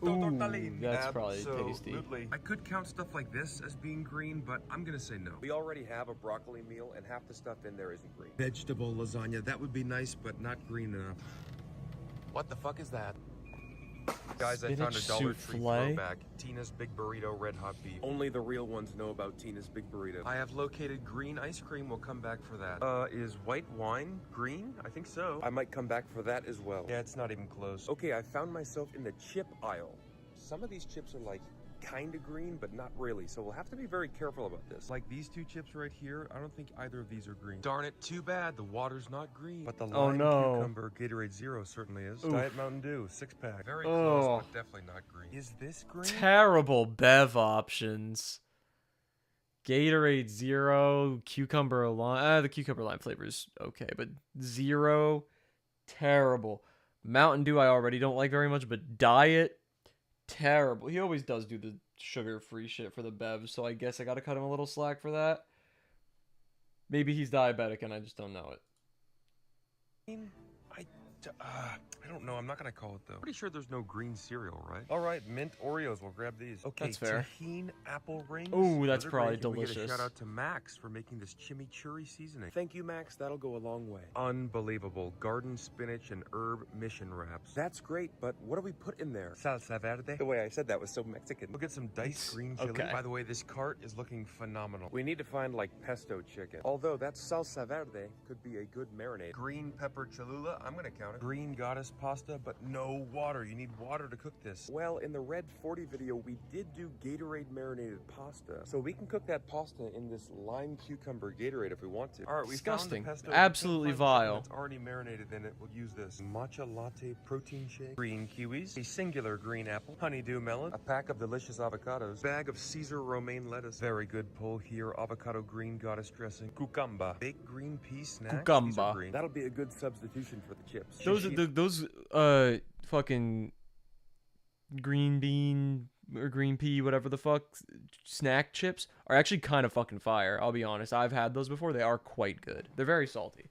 Speaker 1: probably tasty.
Speaker 4: I could count stuff like this as being green, but I'm gonna say no. We already have a broccoli meal, and half the stuff in there isn't green. Vegetable lasagna, that would be nice, but not green enough. What the fuck is that? Guys, I found a Dollar Tree throwback. Tina's Big Burrito Red Hot Beef. Only the real ones know about Tina's Big Burrito. I have located green ice cream. We'll come back for that. Is white wine green? I think so. I might come back for that as well. Yeah, it's not even close. Okay, I found myself in the chip aisle. Some of these chips are like kind of green, but not really, so we'll have to be very careful about this. Like these 2 chips right here, I don't think either of these are green. Darn it, too bad, the water's not green. But the lime cucumber Gatorade Zero certainly is. Oof. Diet Mountain Dew, 6-pack. Very close, but definitely not green. Is this green?
Speaker 1: Terrible Bev options. Gatorade Zero, cucumber lime. The cucumber lime flavor is okay, but Zero, terrible. Mountain Dew I already don't like very much, but Diet, terrible. He always does do the sugar-free shit for the Bev, so I guess I gotta cut him a little slack for that. Maybe he's diabetic and I just don't know it. I don't know. I'm not gonna call it though. Pretty sure there's no green cereal, right? All right, mint Oreos. We'll grab these. Okay, that's fair. Tahine apple rings. Ooh, that's probably delicious. We get a shout out to Max for making this chimichurri seasoning. Thank you, Max. That'll go a long way. Unbelievable. Garden spinach and herb mission wraps. That's great, but what do we put in there? Salsa verde. The way I said that was so Mexican. We'll get some diced green chili. Okay. By the way, this cart is looking phenomenal. We need to find like pesto chicken. Although that salsa verde could be a good marinade. Green pepper Cholula. I'm gonna count it. Green goddess pasta, but no water. You need water to cook this. Well, in the Red 40 video, we did do Gatorade marinated pasta. So we can cook that pasta in this lime cucumber Gatorade if we want to. All right, we disgusting.
Speaker 4: Found the pesto.
Speaker 1: Absolutely vile.
Speaker 4: It's already marinated in it. We'll use this. Matcha latte protein shake. Green kiwis. A singular green apple. Honeydew melon. A pack of delicious avocados. Bag of Caesar romaine lettuce. Very good pull here. Avocado green goddess dressing. Cucumba. Baked green pea snacks.
Speaker 1: Cucumba.
Speaker 4: That'll be a good substitution for the chips.
Speaker 1: Those fucking green bean or green pea, whatever the fuck, snack chips are actually kind of fucking fire. I'll be honest. I've had those before. They are quite good. They're very salty,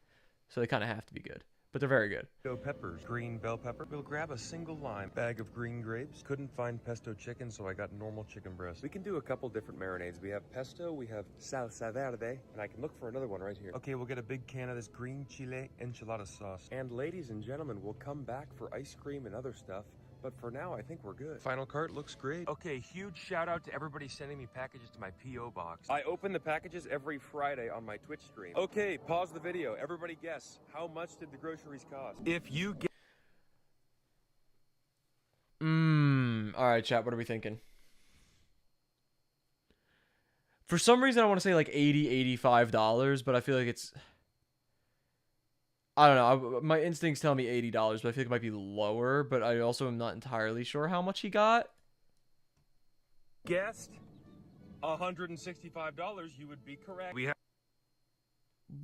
Speaker 1: so they kind of have to be good, but they're very good.
Speaker 4: Peppers, green bell pepper. We'll grab a single lime. Bag of green grapes. Couldn't find pesto chicken, so I got normal chicken breast. We can do a couple different marinades. We have pesto, we have salsa verde, and I can look for another one right here. Okay, we'll get a big can of this green chile enchilada sauce. And ladies and gentlemen, we'll come back for ice cream and other stuff. But for now, I think we're good. Final cart looks great. Okay, huge shout out to everybody sending me packages to my P.O. box. I open the packages every Friday on my Twitch stream. Okay, pause the video. Everybody guess, how much did the groceries cost? If you get...
Speaker 1: Alright, chat, what are we thinking? For some reason, I want to say like $80, $85, but I feel like it's... I don't know. My instincts tell me $80, but I feel like it might be lower. But I also am not entirely sure how much he got.
Speaker 4: Guessed?
Speaker 5: $165. You would be correct.
Speaker 4: We have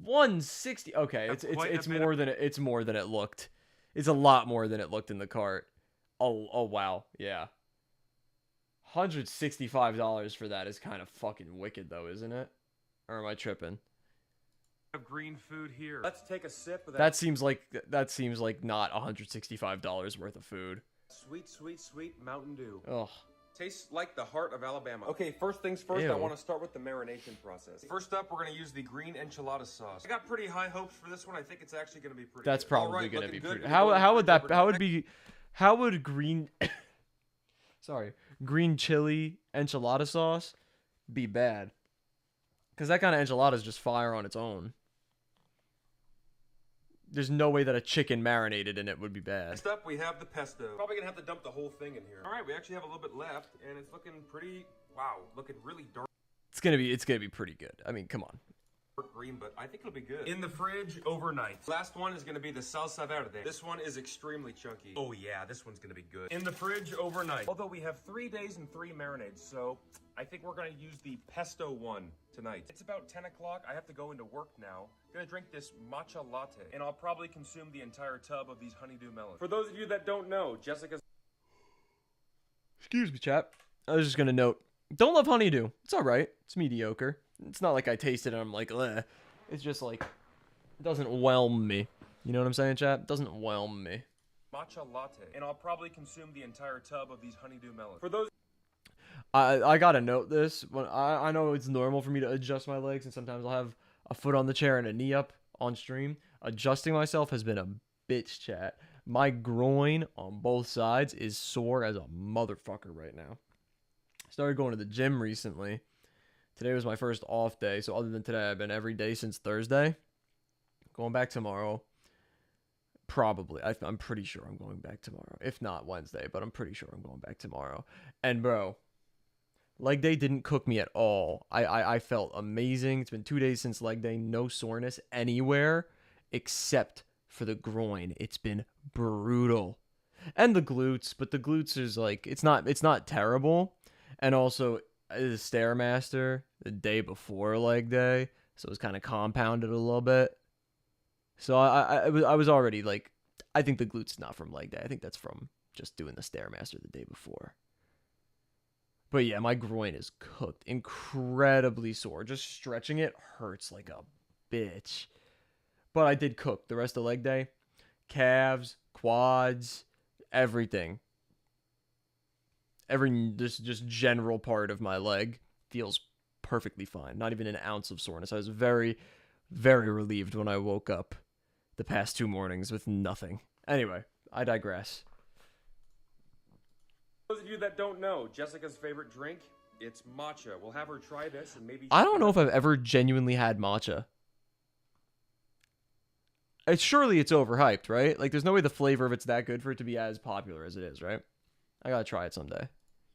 Speaker 1: 160. Okay, it's more than it looked. It's a lot more than it looked in the cart. Oh wow, yeah. $165 for that is kind of fucking wicked though, isn't it? Or am I tripping?
Speaker 5: Have green food here. Let's take a sip of that.
Speaker 1: That seems like not $165 worth of food.
Speaker 4: Sweet Mountain Dew.
Speaker 1: Ugh.
Speaker 4: Tastes like the heart of Alabama. Okay, first things first,
Speaker 1: Ew.
Speaker 4: I want to start with the marination process. First up, we're going to use the green enchilada sauce. I got pretty high hopes for this one. I think it's actually going to be pretty
Speaker 1: That's
Speaker 4: good.
Speaker 1: probably going to be pretty. How would green green chili enchilada sauce be bad? Cuz that kind of enchilada is just fire on its own. There's no way that a chicken marinated in it would be bad.
Speaker 4: Next up, we have the pesto. Probably gonna have to dump the whole thing in here. All right, we actually have a little bit left, and it's looking pretty, wow, looking really dark.
Speaker 1: It's gonna be pretty good. I mean, come on.
Speaker 4: Green, but I think it'll be good. In the fridge overnight. Last one is gonna be the salsa verde. This one is extremely chunky. Oh yeah, this one's gonna be good. In the fridge overnight. Although we have 3 days and 3 marinades, so I think we're gonna use the pesto one tonight. It's about 10 o'clock. I have to go into work now. Gonna drink this matcha latte, and I'll probably consume the entire tub of these honeydew melons. For those of you that don't know, Jessica's...
Speaker 1: Excuse me, chap. I was just gonna note, don't love honeydew. It's alright. It's mediocre. It's not like I tasted it and I'm like, ugh. It's just like, it doesn't whelm me. You know what I'm saying, chap? It doesn't whelm me.
Speaker 5: Matcha latte, and I'll probably consume the entire tub of these honeydew melons. For those...
Speaker 1: I gotta note this. When I know it's normal for me to adjust my legs, and sometimes I'll have a foot on the chair and a knee up on stream. Adjusting myself has been a bitch, chat. My groin on both sides is sore as a motherfucker right now. Started going to the gym recently. Today was my first off day, so other than today, I've been every day since Thursday. Going back tomorrow. Probably. I'm pretty sure I'm going back tomorrow. If not Wednesday, but I'm pretty sure I'm going back tomorrow. And bro, leg day didn't cook me at all. I felt amazing. It's been 2 days since leg day. No soreness anywhere except for the groin. It's been brutal. And the glutes, but the glutes is like, it's not terrible. And also, the Stairmaster the day before leg day, so it was kind of compounded a little bit. So I was already like, I think the glutes is not from leg day. I think that's from just doing the Stairmaster the day before. But yeah, my groin is cooked, incredibly sore. Just stretching it hurts like a bitch. But I did cook the rest of leg day, calves, quads, everything. Just general part of my leg feels perfectly fine. Not even an ounce of soreness. I was very, very relieved when I woke up the past 2 mornings with nothing. Anyway, I digress.
Speaker 4: For those of you that don't know, Jessica's favorite drink, it's matcha. We'll have her try this and maybe...
Speaker 1: I don't know if I've ever genuinely had matcha. Surely it's overhyped, right? Like, there's no way the flavor of it's that good for it to be as popular as it is, right? I gotta try it someday.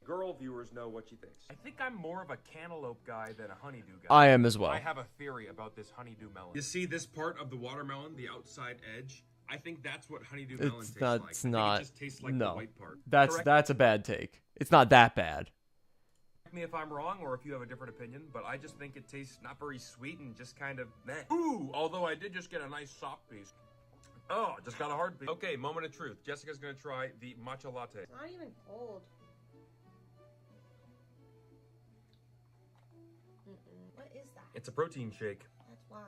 Speaker 4: Girl viewers know what she thinks.
Speaker 5: I think I'm more of a cantaloupe guy than a honeydew guy.
Speaker 1: I am as well.
Speaker 5: I have a theory about this honeydew melon.
Speaker 4: You see this part of the watermelon, the outside edge? I think that's what honeydew melon tastes
Speaker 1: not,
Speaker 4: like.
Speaker 1: It's not.
Speaker 4: It just tastes like
Speaker 1: no,
Speaker 4: the white part.
Speaker 1: That's a bad take. It's not that bad.
Speaker 5: Correct me if I'm wrong or if you have a different opinion, but I just think it tastes not very sweet and just kind of meh. Ooh, although I did just get a nice soft piece. Oh, just got a hard piece. Okay, moment of truth. Jessica's gonna try the matcha latte.
Speaker 6: It's not even cold. What is that?
Speaker 5: It's a protein shake.
Speaker 6: That's why.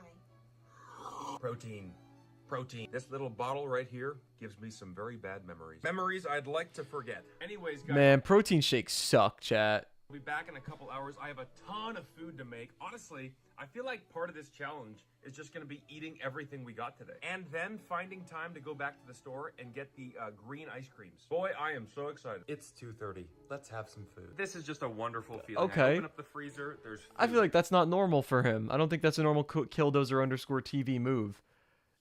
Speaker 5: Protein. This little bottle right here gives me some very bad memories. Memories I'd like to forget. Anyways, guys.
Speaker 1: Man, protein shakes suck, chat.
Speaker 5: We'll be back in a couple hours. I have a ton of food to make. Honestly, I feel like part of this challenge is just going to be eating everything we got today. And then finding time to go back to the store and get the green ice creams. Boy, I am so excited.
Speaker 4: It's 2:30. Let's have some food. This is just a wonderful feeling.
Speaker 1: Okay.
Speaker 4: I open up the freezer, there's food.
Speaker 1: I feel like that's not normal for him. I don't think that's a normal Killdozer_TV move.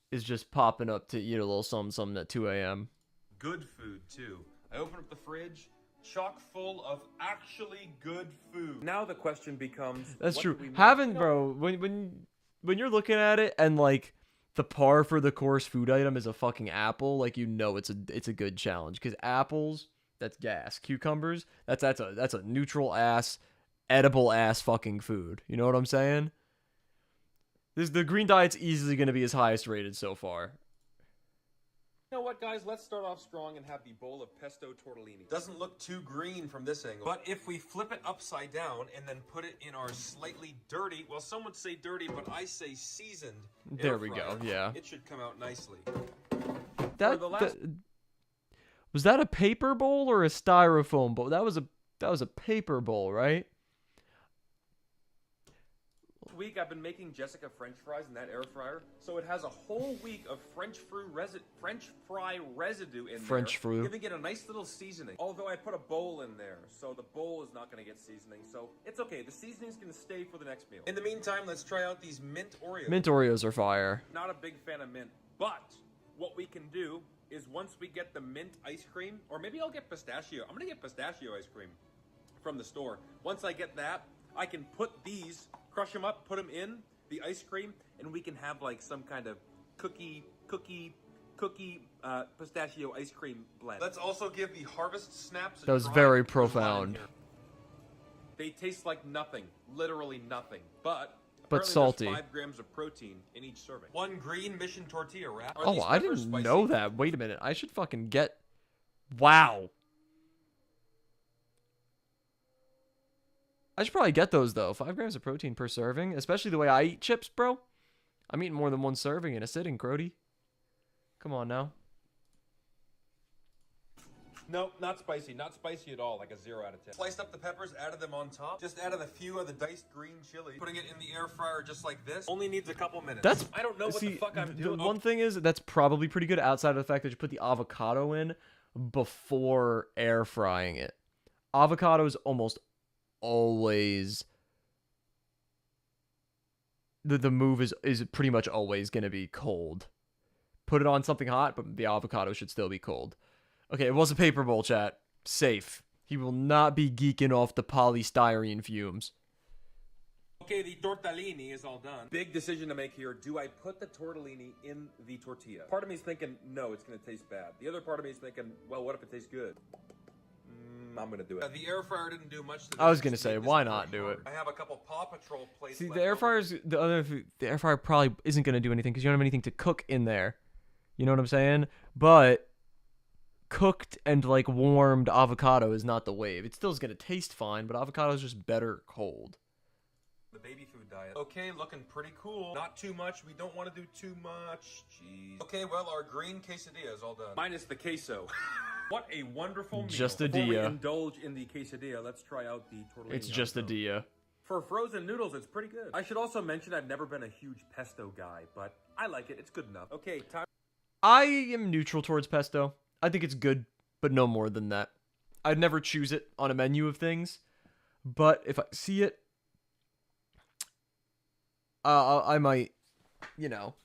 Speaker 1: Is just popping up to eat a little something at 2 a.m.
Speaker 4: Good food, too. I open up the fridge, chock full of actually good food. Now the question becomes...
Speaker 1: That's true. Bro, when you're looking at it and, like, the par for the course food item is a fucking apple, like, you know it's a good challenge. Because apples, that's gas. Cucumbers, that's a neutral-ass, edible-ass fucking food. You know what I'm saying? The green diet's easily going to be his highest rated so far.
Speaker 5: You know what, guys? Let's start off strong and have the bowl of pesto tortellini.
Speaker 4: Doesn't look too green from this angle. But if we flip it upside down and then put it in our slightly dirty, well, some would say dirty, but I say seasoned.
Speaker 1: There we go. Yeah.
Speaker 4: It should come out nicely.
Speaker 1: Was that a paper bowl or a styrofoam bowl? That was a paper bowl, right?
Speaker 5: Week I've been making Jessica French fries in that air fryer, so it has a whole week of French fry residue in there, giving it a nice little seasoning. Although I put a bowl in there, so the bowl is not going to get seasoning, so it's okay. The seasoning's going to stay for the next meal.
Speaker 4: In the meantime, let's try out these mint Oreos.
Speaker 1: Mint Oreos are fire.
Speaker 5: Not a big fan of mint, but what we can do is once we get the mint ice cream, or maybe I'll get pistachio. I'm going to get pistachio ice cream from the store. Once I get that, I can put these, crush them up, put them in the ice cream, and we can have like some kind of cookie pistachio ice cream blend.
Speaker 4: Let's also give the Harvest Snaps a
Speaker 1: That was
Speaker 4: try.
Speaker 1: very profound.
Speaker 5: They taste like nothing, literally nothing, but
Speaker 1: salty.
Speaker 5: There's 5 grams of protein in each serving.
Speaker 4: 1 green Mission Tortilla wrap.
Speaker 1: Oh, I didn't know that. Wait a minute. I should fucking get... Wow. I should probably get those, though. 5 grams of protein per serving. Especially the way I eat chips, bro. I'm eating more than 1 serving in a sitting, Crody. Come on now.
Speaker 5: No, not spicy. Not spicy at all. Like a 0 out of 10.
Speaker 4: Sliced up the peppers, added them on top. Just added a few of the diced green chili. Putting it in the air fryer just like this. Only needs a couple minutes.
Speaker 5: I don't know what the fuck I'm doing.
Speaker 1: One thing is, that's probably pretty good outside of the fact that you put the avocado in before air frying it. Avocado is almost always... The move is pretty much always going to be cold. Put it on something hot, but the avocado should still be cold. Okay, it was a paper bowl, chat. Safe. He will not be geeking off the polystyrene fumes.
Speaker 5: Okay, the tortellini is all done. Big decision to make here. Do I put the tortellini in the tortilla? Part of me is thinking, no, it's going to taste bad. The other part of me is thinking, well, what if it tastes good? I'm going to do it.
Speaker 4: The air fryer didn't do much to
Speaker 1: I was going to say, why not do it?
Speaker 4: I have a couple Paw Patrol plates.
Speaker 1: See, the air fryer probably isn't going to do anything because you don't have anything to cook in there. You know what I'm saying? But cooked and like warmed avocado is not the wave. It still is going to taste fine, but avocado is just better cold.
Speaker 4: The baby food diet. Okay, looking pretty cool. Not too much. We don't want to do too much. Jeez. Okay, well, our green quesadilla is all done.
Speaker 5: Minus the queso. What a wonderful meal.
Speaker 1: Just a
Speaker 5: Before we
Speaker 1: dia.
Speaker 5: indulge in the quesadilla, let's try out the tortellini.
Speaker 1: It's just a dia.
Speaker 5: For frozen noodles, it's pretty good. I should also mention I've never been a huge pesto guy, but I like it. It's good enough. Okay, time.
Speaker 1: I am neutral towards pesto. I think it's good, but no more than that. I'd never choose it on a menu of things, but if I see it, I might, you know,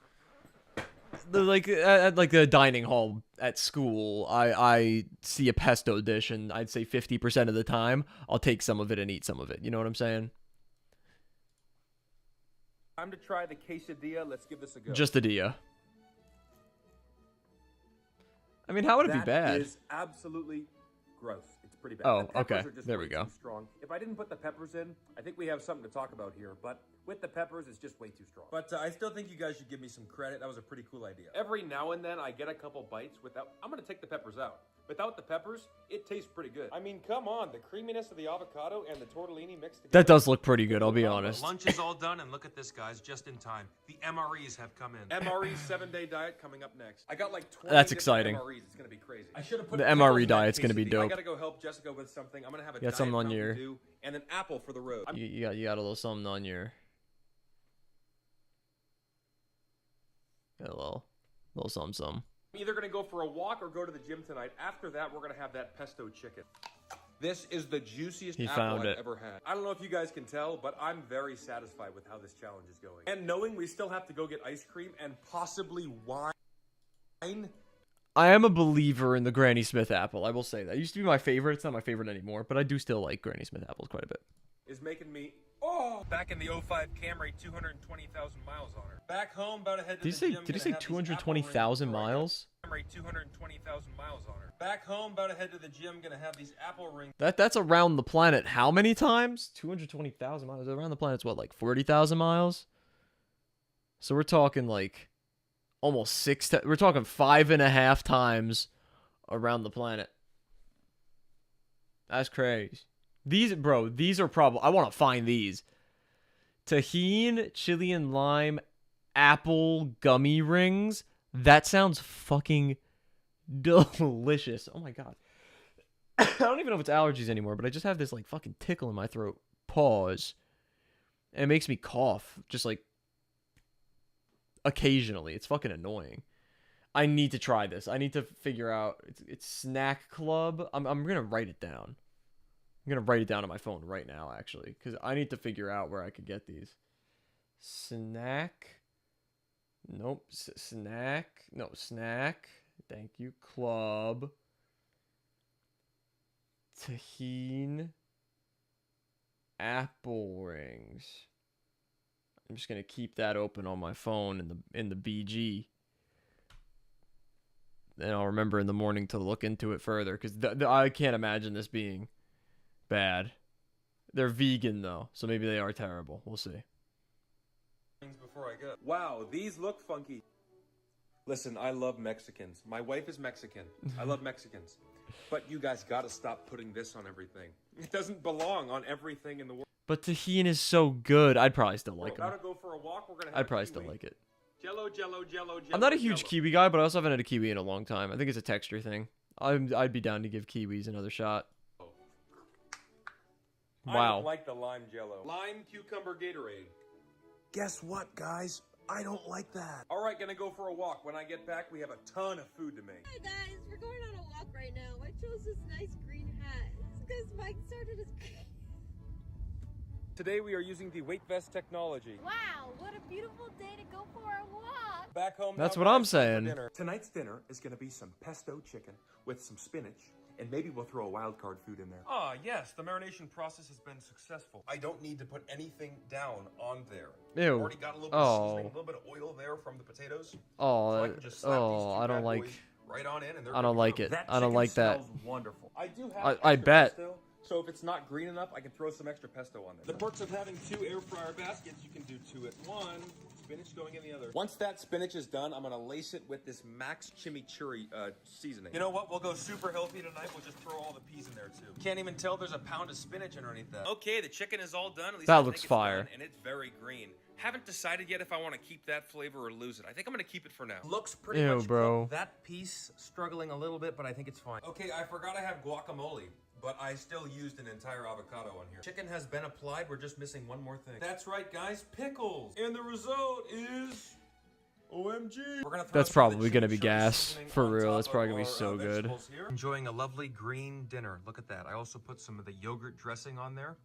Speaker 1: at like the dining hall at school, I see a pesto dish, and I'd say 50% of the time I'll take some of it and eat some of it. You know what I'm saying?
Speaker 5: Time to try the quesadilla. Let's give this a go.
Speaker 1: Just a dia. I mean, how would it be bad?
Speaker 5: That is absolutely gross. It's pretty bad.
Speaker 1: Oh,
Speaker 5: The peppers
Speaker 1: okay.
Speaker 5: are just
Speaker 1: There
Speaker 5: way
Speaker 1: we go.
Speaker 5: Too strong. If I didn't put the peppers in, I think we have something to talk about here. But with the peppers, it's just way too strong. But I still think you guys should give me some credit. That was a pretty cool idea. Every now and then, I get a couple bites without... I'm going to take the peppers out. Without the peppers, it tastes pretty good. I mean, come on. The creaminess of the avocado and the tortellini mixed together.
Speaker 1: That does look pretty good, I'll be honest.
Speaker 4: Lunch is all done, and look at this, guys, just in time. The MREs have come in.
Speaker 5: MRE 7-day diet coming up next. I got like 20
Speaker 1: That's
Speaker 5: different
Speaker 1: exciting.
Speaker 5: MREs. It's going to be crazy. I should have put
Speaker 1: The
Speaker 5: pickles
Speaker 1: MRE
Speaker 5: in that
Speaker 1: diet's gonna be
Speaker 5: quesadilla.
Speaker 1: dope.
Speaker 5: I got to go help Jessica with something. I'm going to have a
Speaker 1: You got something
Speaker 5: Diet
Speaker 1: on
Speaker 5: Mountain
Speaker 1: your-
Speaker 5: Dew and an apple for the road.
Speaker 1: You got a little something on your... Got a little something.
Speaker 5: I'm either going to go for a walk or go to the gym tonight. After that, we're going to have that pesto chicken. This is the juiciest
Speaker 1: He
Speaker 5: apple
Speaker 1: found
Speaker 5: I've
Speaker 1: it.
Speaker 5: ever had. I don't know if you guys can tell, but I'm very satisfied with how this challenge is going. And knowing we still have to go get ice cream and possibly wine.
Speaker 1: I am a believer in the Granny Smith apple. I will say that. It used to be my favorite. It's not my favorite anymore, but I do still like Granny Smith apples quite a bit.
Speaker 5: Is making me... Oh! Back in the 05 Camry, 220,000 miles on her.
Speaker 4: Back home, about to head to
Speaker 1: Did
Speaker 4: the
Speaker 1: he
Speaker 4: gym.
Speaker 1: say
Speaker 4: gonna have these
Speaker 1: 220,000
Speaker 4: apple rings.
Speaker 1: miles?
Speaker 5: Camry, 220,000 miles on her.
Speaker 4: Back home, about to head to the gym. Gonna have these apple rings.
Speaker 1: That's around the planet how many times? 220,000 miles. Around the planet's what, like 40,000 miles? So we're talking like almost we're talking 5.5 times around the planet. That's crazy. These are probably, I want to find these. Tajin, chili and lime, apple gummy rings. That sounds fucking delicious. Oh my god. I don't even know if it's allergies anymore, but I just have this like fucking tickle in my throat. Pause. And it makes me cough just like occasionally. It's fucking annoying. I need to try this. I need to figure out, it's Snack Club. I'm going to write it down. I'm going to write it down on my phone right now, actually, because I need to figure out where I could get these. Snack. Nope. Snack. No, Snack. Thank you. Club. Tajin. Apple rings. I'm just going to keep that open on my phone in the BG. Then I'll remember in the morning to look into it further, because I can't imagine this being bad. They're vegan though, so maybe they are terrible. We'll see.
Speaker 4: Before I go. Wow, these look funky. Listen, I love Mexicans. My wife is Mexican. I love Mexicans. But you guys gotta stop putting this on everything. It doesn't belong on everything in the world.
Speaker 1: But Tajin is so good. I'd probably still like him.
Speaker 4: Go for a walk. We're gonna have
Speaker 1: I'd probably still like it.
Speaker 4: Jello, jello, jello, jello.
Speaker 1: I'm not a huge kiwi guy, but I also haven't had a kiwi in a long time. I think it's a texture thing. I'd be down to give kiwis another shot. Wow.
Speaker 4: I don't like the lime jello. Lime cucumber Gatorade. Guess what, guys? I don't like that. All right, gonna go for a walk. When I get back, we have a ton of food to make.
Speaker 6: Hi guys, we're going on a walk right now. I chose this nice green hat. It's because Mike started his...
Speaker 4: Today we are using the weight vest technology.
Speaker 6: Wow, what a beautiful day to go for a walk.
Speaker 4: Back home.
Speaker 1: That's what I'm saying.
Speaker 4: Tonight's dinner is gonna be some pesto chicken with some spinach. And maybe we'll throw a wild card food in there. Ah, yes, the marination process has been successful. I don't need to put anything down on there.
Speaker 1: Ew.
Speaker 4: I've already got a little bit of seasoning, a little bit of oil there from the potatoes.
Speaker 1: Oh,
Speaker 4: so I can just slap these two
Speaker 1: I don't
Speaker 4: bad
Speaker 1: like.
Speaker 4: boys right on in, and they're
Speaker 1: I don't like it. I don't like that.
Speaker 4: Wonderful. I do have.
Speaker 1: I bet.
Speaker 4: Pesto, so if it's not green enough, I can throw some extra pesto on there. The perks of having 2 air fryer baskets, you can do 2 at one. Spinach going in the other. Once that spinach is done, I'm gonna lace it with this Max Chimichurri seasoning. You know what? We'll go super healthy tonight. We'll just throw all the peas in there too. Can't even tell there's a pound of spinach underneath that. Okay, the chicken is all done. At least
Speaker 1: that looks fire.
Speaker 4: And it's very green. Haven't decided yet if I want to keep that flavor or lose it. I think I'm gonna keep it for now. Looks pretty much
Speaker 1: bro.
Speaker 4: Cooked. That piece struggling a little bit, but I think it's fine. Okay, I forgot I have guacamole. But I still used an entire avocado on here. Chicken has been applied. We're just missing one more thing. That's right, guys. Pickles. And the result is... OMG. We're gonna throw
Speaker 1: That's probably going to be gas. For real. That's probably going to be so good.
Speaker 4: Enjoying a lovely green dinner. Look at that. I also put some of the yogurt dressing on there.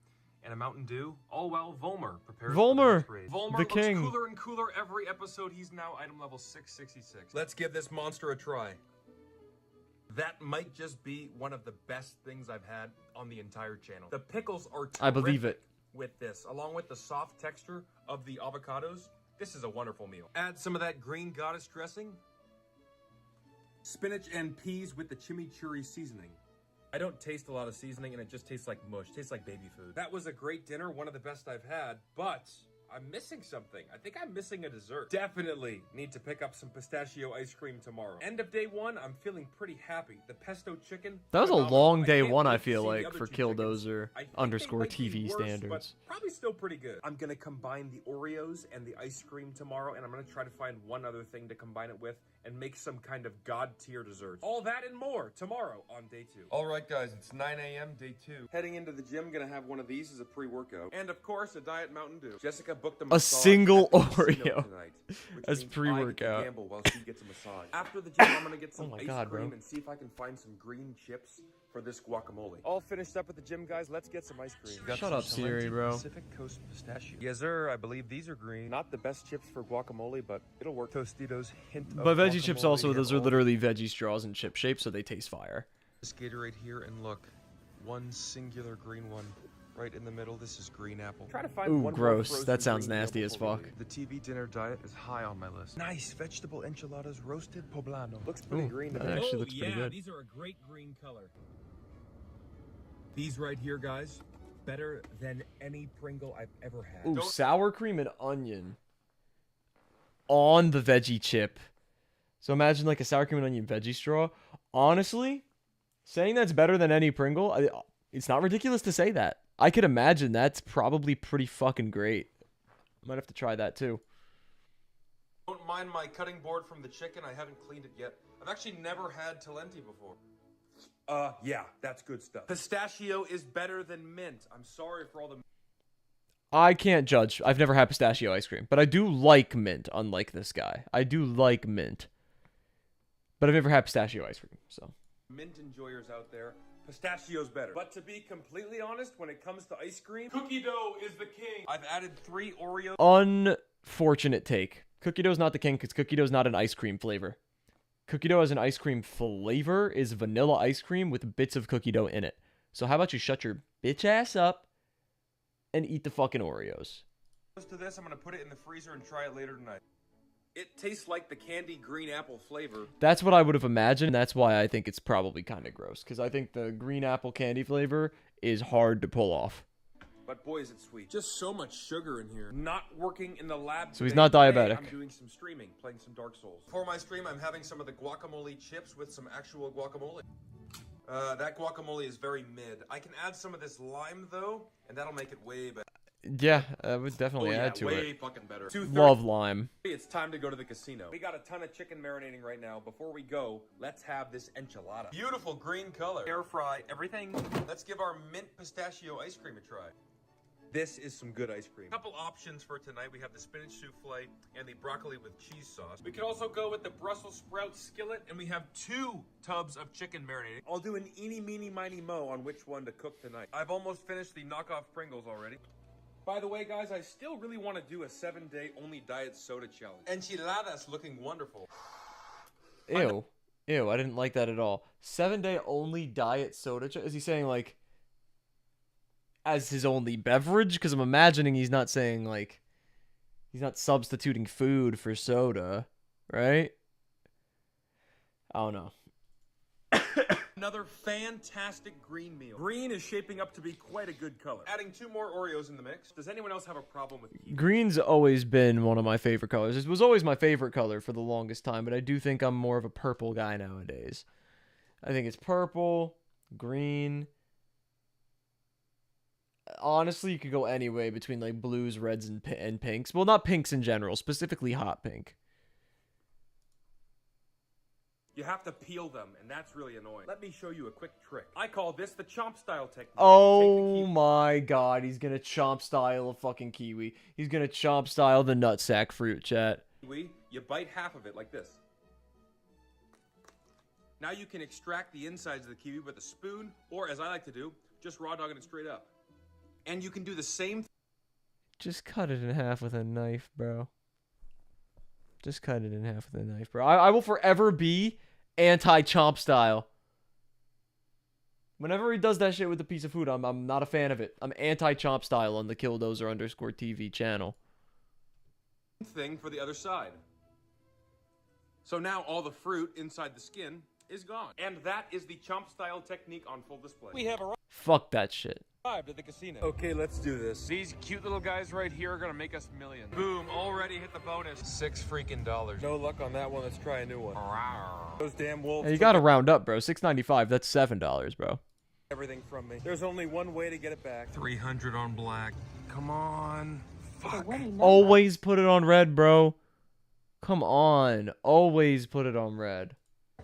Speaker 4: And a Mountain Dew. All while Volmer prepares
Speaker 1: Volmer,
Speaker 4: Volmer
Speaker 1: the king.
Speaker 4: Looks cooler and cooler every episode. He's now item level 666. Let's give this monster a try. That might just be one of the best things I've had on the entire channel. The pickles are terrific.
Speaker 1: I believe it.
Speaker 4: With this, along with the soft texture of the avocados, this is a wonderful meal. Add some of that green goddess dressing. Spinach and peas with the chimichurri seasoning. I don't taste a lot of seasoning, and it just tastes like mush. Tastes like baby food. That was a great dinner, one of the best I've had, but I'm missing something. I think I'm missing a dessert. Definitely need to pick up some pistachio ice cream tomorrow. End of day 1, I'm feeling pretty happy. The pesto chicken.
Speaker 1: That was a long day 1, I feel like, for Killdozer _TV standards.
Speaker 4: But probably still pretty good. I'm gonna combine the Oreos and the ice cream tomorrow, and I'm gonna try to find one other thing to combine it with and make some kind of god tier dessert. All that and more tomorrow on day 2. All right, guys, it's 9 a.m. day 2. Heading into the gym, gonna have one of these as a pre-workout, and of course a Diet Mountain Dew. Jessica booked a
Speaker 1: single Oreo
Speaker 4: tonight,
Speaker 1: as pre-workout.
Speaker 4: Gamble while she gets a massage. After the gym, I'm gonna get some ice cream
Speaker 1: bro.
Speaker 4: and see if I can find some green chips for this guacamole. All finished up at the gym, guys. Let's get some ice cream.
Speaker 1: Shut up, Siri, bro.
Speaker 4: Pacific Coast pistachio. Yes, sir. I believe these are green. Not the best chips for guacamole, but it'll work. Tostitos hint of
Speaker 1: But veggie chips also, those are literally veggie straws in chip shape, so they taste fire.
Speaker 4: This Gatorade here, and look, one singular green one. Right in the middle, this is green apple. Try to find
Speaker 1: Ooh, gross. That sounds nasty as fuck.
Speaker 4: The TV dinner diet is high on my list. Nice vegetable enchiladas, roasted poblano. Looks pretty green to me.
Speaker 1: That actually looks pretty good.
Speaker 5: These are a great green color. These right here, guys, better than any Pringle I've ever had.
Speaker 1: Ooh, sour cream and onion. on the veggie chip. So imagine like a sour cream and onion veggie straw. Honestly, saying that's better than any Pringle, it's not ridiculous to say that. I could imagine that's probably pretty fucking great. Might have to try that too.
Speaker 4: Don't mind my cutting board from the chicken. I haven't cleaned it yet. I've actually never had Talenti before.
Speaker 5: Yeah, that's good stuff. Pistachio is better than mint. I'm sorry for all the...
Speaker 1: I can't judge. I've never had pistachio ice cream, but I do like mint, unlike this guy. I do like mint. But I've never had pistachio ice cream, so.
Speaker 5: mint enjoyers out there. Pistachio's better. But to be completely honest, when it comes to ice cream, cookie dough is the king.
Speaker 4: I've added 3 Oreos.
Speaker 1: Unfortunate take. Cookie dough's not the king because cookie dough's not an ice cream flavor. Cookie dough as an ice cream flavor is vanilla ice cream with bits of cookie dough in it. So how about you shut your bitch ass up and eat the fucking Oreos?
Speaker 4: To this, I'm gonna put it in the freezer and try it later tonight.
Speaker 5: It tastes like the candy green apple flavor.
Speaker 1: That's what I would have imagined. That's why I think it's probably kind of gross. Because I think the green apple candy flavor is hard to pull off.
Speaker 5: But boy, is it sweet. Just so much sugar in here. Not working in the lab
Speaker 1: So he's not diabetic.
Speaker 5: I'm doing some streaming, playing some Dark Souls.
Speaker 4: For my stream, I'm having some of the guacamole chips with some actual guacamole. That guacamole is very mid. I can add some of this lime, though, and that'll make it way better.
Speaker 1: Yeah, I would definitely add to
Speaker 5: way
Speaker 1: it.
Speaker 5: fucking better.
Speaker 1: Love lime.
Speaker 5: It's time to go to the casino. We got a ton of chicken marinating right now. Before we go, let's have this enchilada.
Speaker 4: Beautiful green color. Air fry everything. Let's give our mint pistachio ice cream a try.
Speaker 5: This is some good ice cream.
Speaker 4: Couple options for tonight. We have the spinach souffle and the broccoli with cheese sauce. We could also go with the Brussels sprout skillet, and we have 2 tubs of chicken marinating.
Speaker 5: I'll do an eeny, meeny, miny, mo on which one to cook tonight.
Speaker 4: I've almost finished the knockoff Pringles already.
Speaker 5: By the way, guys, I still really want to do a 7-day only diet soda challenge.
Speaker 4: Enchiladas looking wonderful.
Speaker 1: Ew. Ew, I didn't like that at all. 7-day only diet soda. Is he saying, like, as his only beverage? Because I'm imagining he's not saying, like, he's not substituting food for soda, right? I don't know.
Speaker 5: Another fantastic green meal. Green is shaping up to be quite a good color.
Speaker 4: Adding 2 more Oreos in the mix.
Speaker 5: Does anyone else have a problem with kiwi?
Speaker 1: Green's always been one of my favorite colors. It was always my favorite color for the longest time, but I do think I'm more of a purple guy nowadays. I think it's purple, green. Honestly, you could go any way between like blues, reds, and pinks. Well, not pinks in general, specifically hot pink.
Speaker 5: You have to peel them, and that's really annoying. Let me show you a quick trick. I call this the chomp style technique.
Speaker 1: Oh my god, he's gonna chomp style a fucking kiwi. He's gonna chomp style the nutsack fruit, chat.
Speaker 5: Kiwi, you bite half of it like this. Now you can extract the insides of the kiwi with a spoon, or as I like to do, just raw dogging it straight up. And you can do the same.
Speaker 1: Just cut it in half with a knife, bro. Just cut it in half with a knife, bro. I will forever be anti-chomp style. Whenever he does that shit with a piece of food, I'm not a fan of it. I'm anti-chomp style on the Killdozer_TV channel.
Speaker 5: Thing for the other side. So now all the fruit inside the skin is gone. And that is the chomp style technique on full display. We have
Speaker 1: Fuck that shit.
Speaker 5: arrived at the casino. Okay, let's do this. These cute little guys right here are gonna make us millions.
Speaker 4: Boom, already hit the bonus. $6 freaking.
Speaker 5: No luck on that one. Let's try a new one. Those damn wolves.
Speaker 1: Hey, you gotta round up, bro. $6.95. That's $7, bro.
Speaker 5: Everything from me. There's only one way to get it back.
Speaker 4: 300 on black. Come on. Fuck.
Speaker 1: Always put it on red, bro. Come on. Always put it on red.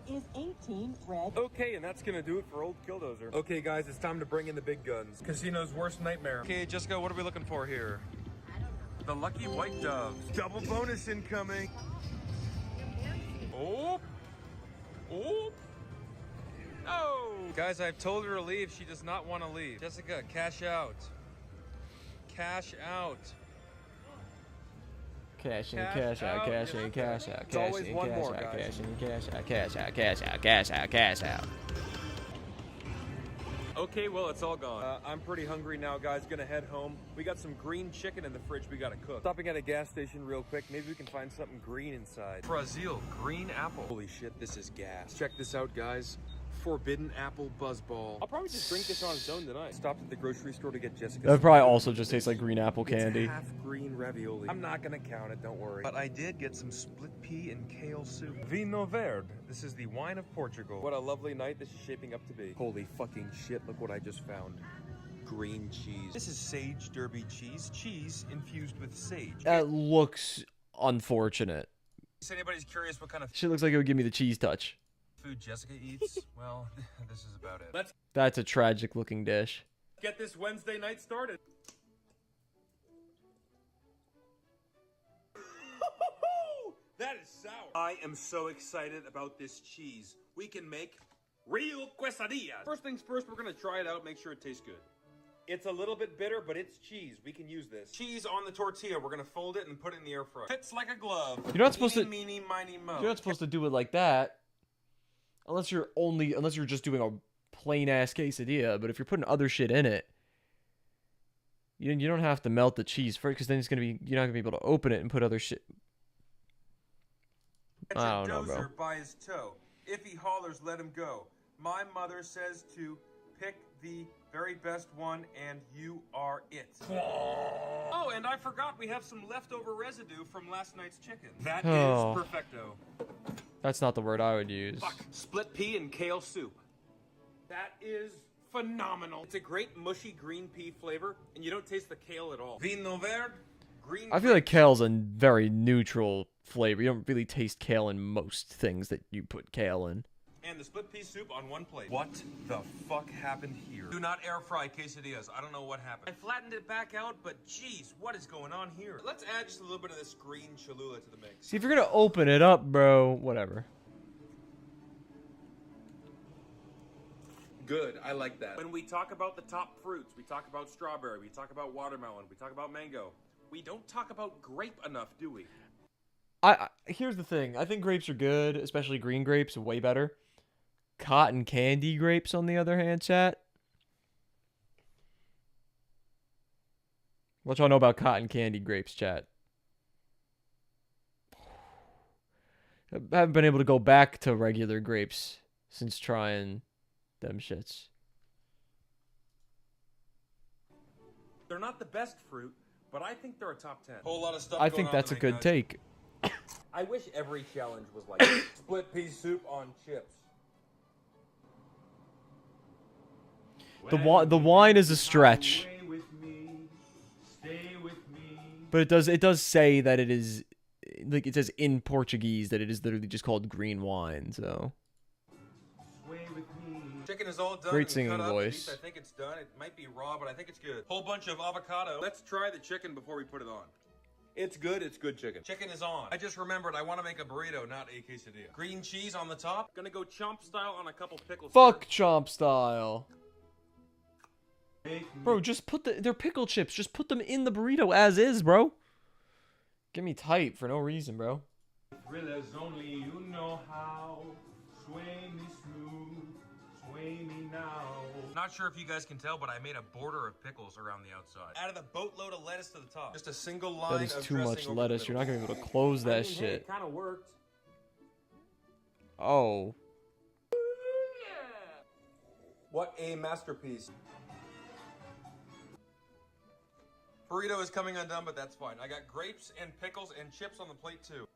Speaker 7: Is 18 red.
Speaker 5: Okay, and that's gonna do it for old Killdozer. Okay, guys, it's time to bring in the big guns. Casino's worst nightmare.
Speaker 4: Okay, Jessica, what are we looking for here? The lucky white doves. Double bonus incoming. Oh. Oh. No. Guys, I've told her to leave. She does not want to leave. Jessica, cash out. Cash out.
Speaker 1: Cash in, cash out, cash in, cash out, cash
Speaker 5: always
Speaker 1: in,
Speaker 5: one
Speaker 1: cash
Speaker 5: more,
Speaker 1: out,
Speaker 5: guys.
Speaker 1: cash in, cash out, cash out, cash out, cash out, cash out.
Speaker 5: Okay, well, it's all gone. I'm pretty hungry now, guys. Gonna head home. We got some green chicken in the fridge we gotta cook. Stopping at a gas station real quick. Maybe we can find something green inside.
Speaker 4: Brazil, green apple.
Speaker 5: Holy shit, this is gas. Check this out, guys.
Speaker 4: Forbidden apple buzzball.
Speaker 5: I'll probably just drink this on its own tonight. Stopped at the grocery store to get Jessica.
Speaker 1: That would probably also just taste like green apple
Speaker 4: It's
Speaker 1: candy.
Speaker 4: half green ravioli. I'm not gonna count it, don't worry. But I did get some split pea and kale soup.
Speaker 5: Vinho Verde. This is the wine of Portugal. What a lovely night this is shaping up to be.
Speaker 4: Holy fucking shit, look what I just found. Green cheese. This is sage derby cheese. Cheese infused with sage.
Speaker 1: That looks unfortunate.
Speaker 4: If anybody's curious what kind of
Speaker 1: Shit looks like it would give me the cheese touch.
Speaker 4: food Jessica eats, well, this is about it.
Speaker 5: Let's
Speaker 1: That's a tragic looking dish.
Speaker 5: get this Wednesday night started. That is sour. I am so excited about this cheese. We can make real quesadillas. First things first, we're gonna try it out, make sure it tastes good. It's a little bit bitter, but it's cheese. We can use this. Cheese on the tortilla. We're gonna fold it and put it in the air fryer. Fits like a glove.
Speaker 1: You're not supposed to.
Speaker 5: Meeny, miny, mo.
Speaker 1: You're not supposed to do it like that, unless you're just doing a plain ass quesadilla. But if you're putting other shit in it, you don't have to melt the cheese first, because then you're not gonna be able to open it and put other shit. I don't know, bro.
Speaker 5: Dozer by his toe. If he hollers, let him go. My mother says to pick the very best one, and you are it. Oh, and I forgot we have some leftover residue from last night's chicken. That
Speaker 1: Oh.
Speaker 5: is perfecto.
Speaker 1: That's not the word I would use.
Speaker 5: Fuck. Split pea and kale soup. That is phenomenal. It's a great mushy green pea flavor, and you don't taste the kale at all. Vinho Verde, green.
Speaker 1: I feel like kale's a very neutral flavor. You don't really taste kale in most things that you put kale in.
Speaker 5: And the split pea soup on one plate. What the fuck happened here? Do not air fry quesadillas. I don't know what happened. I flattened it back out, but geez, what is going on here? Let's add just a little bit of this green Cholula to the mix.
Speaker 1: See, if you're gonna open it up, bro, whatever.
Speaker 5: Good, I like that. When we talk about the top fruits, we talk about strawberry, we talk about watermelon, we talk about mango. We don't talk about grape enough, do we?
Speaker 1: Here's the thing. I think grapes are good, especially green grapes, way better. Cotton candy grapes, on the other hand, chat. What y'all know about cotton candy grapes, chat? I haven't been able to go back to regular grapes since trying them shits.
Speaker 5: They're not the best fruit, but I think they're a top 10. Whole lot of stuff
Speaker 1: I
Speaker 5: going
Speaker 1: think
Speaker 5: on
Speaker 1: that's a
Speaker 5: tonight,
Speaker 1: good
Speaker 5: guys.
Speaker 1: take.
Speaker 5: I wish every challenge was like this. Split pea soup on chips.
Speaker 1: The wine is a stretch. But it does say that it is, like, it says in Portuguese that it is literally just called green wine, so.
Speaker 5: Chicken is all done.
Speaker 1: Great
Speaker 5: and
Speaker 1: singing
Speaker 5: cut up.
Speaker 1: voice.
Speaker 5: At least I think it's done. It might be raw, but I think it's good. Whole bunch of avocado. Let's try the chicken before we put it on. It's good chicken. Chicken is on. I just remembered I want to make a burrito, not a quesadilla. Green cheese on the top. Gonna go chomp style on a couple pickles.
Speaker 1: Fuck chomp style. Bro, just put they're pickle chips. Just put them in the burrito as is, bro. Get me tight for no reason, bro.
Speaker 8: Thrillers only you know how. Sway me smooth, sway me now.
Speaker 5: Not sure if you guys can tell, but I made a border of pickles around the outside. Added a boatload of lettuce to the top. Just a single line
Speaker 1: That is
Speaker 5: of
Speaker 1: too
Speaker 5: dressing
Speaker 1: much
Speaker 5: over the
Speaker 1: lettuce. You're not gonna be able to close
Speaker 5: I
Speaker 1: that
Speaker 5: mean, hey,
Speaker 1: shit.
Speaker 5: it kind of worked.
Speaker 1: Oh.
Speaker 5: What a masterpiece. Burrito is coming undone, but that's fine. I got grapes and pickles and chips on the plate too.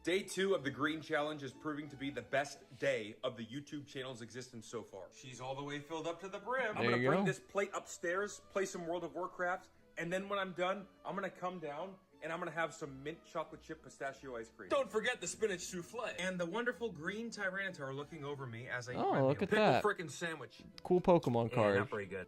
Speaker 5: Day 2 of the Green Challenge is proving to be the best day of the YouTube channel's existence so far. She's all the way filled up to the brim. I'm
Speaker 1: There
Speaker 5: gonna
Speaker 1: you
Speaker 5: bring
Speaker 1: go.
Speaker 5: this plate upstairs, play some World of Warcraft, and then when I'm done, I'm gonna come down and I'm gonna have some mint chocolate chip pistachio ice cream. Don't forget the spinach souffle. And the wonderful green Tyranitar looking over me as I eat
Speaker 1: Oh,
Speaker 5: my
Speaker 1: look
Speaker 5: meal.
Speaker 1: at
Speaker 5: Pickle
Speaker 1: that.
Speaker 5: frickin' sandwich.
Speaker 1: Cool Pokemon
Speaker 5: Yeah,
Speaker 1: card.
Speaker 5: not very good.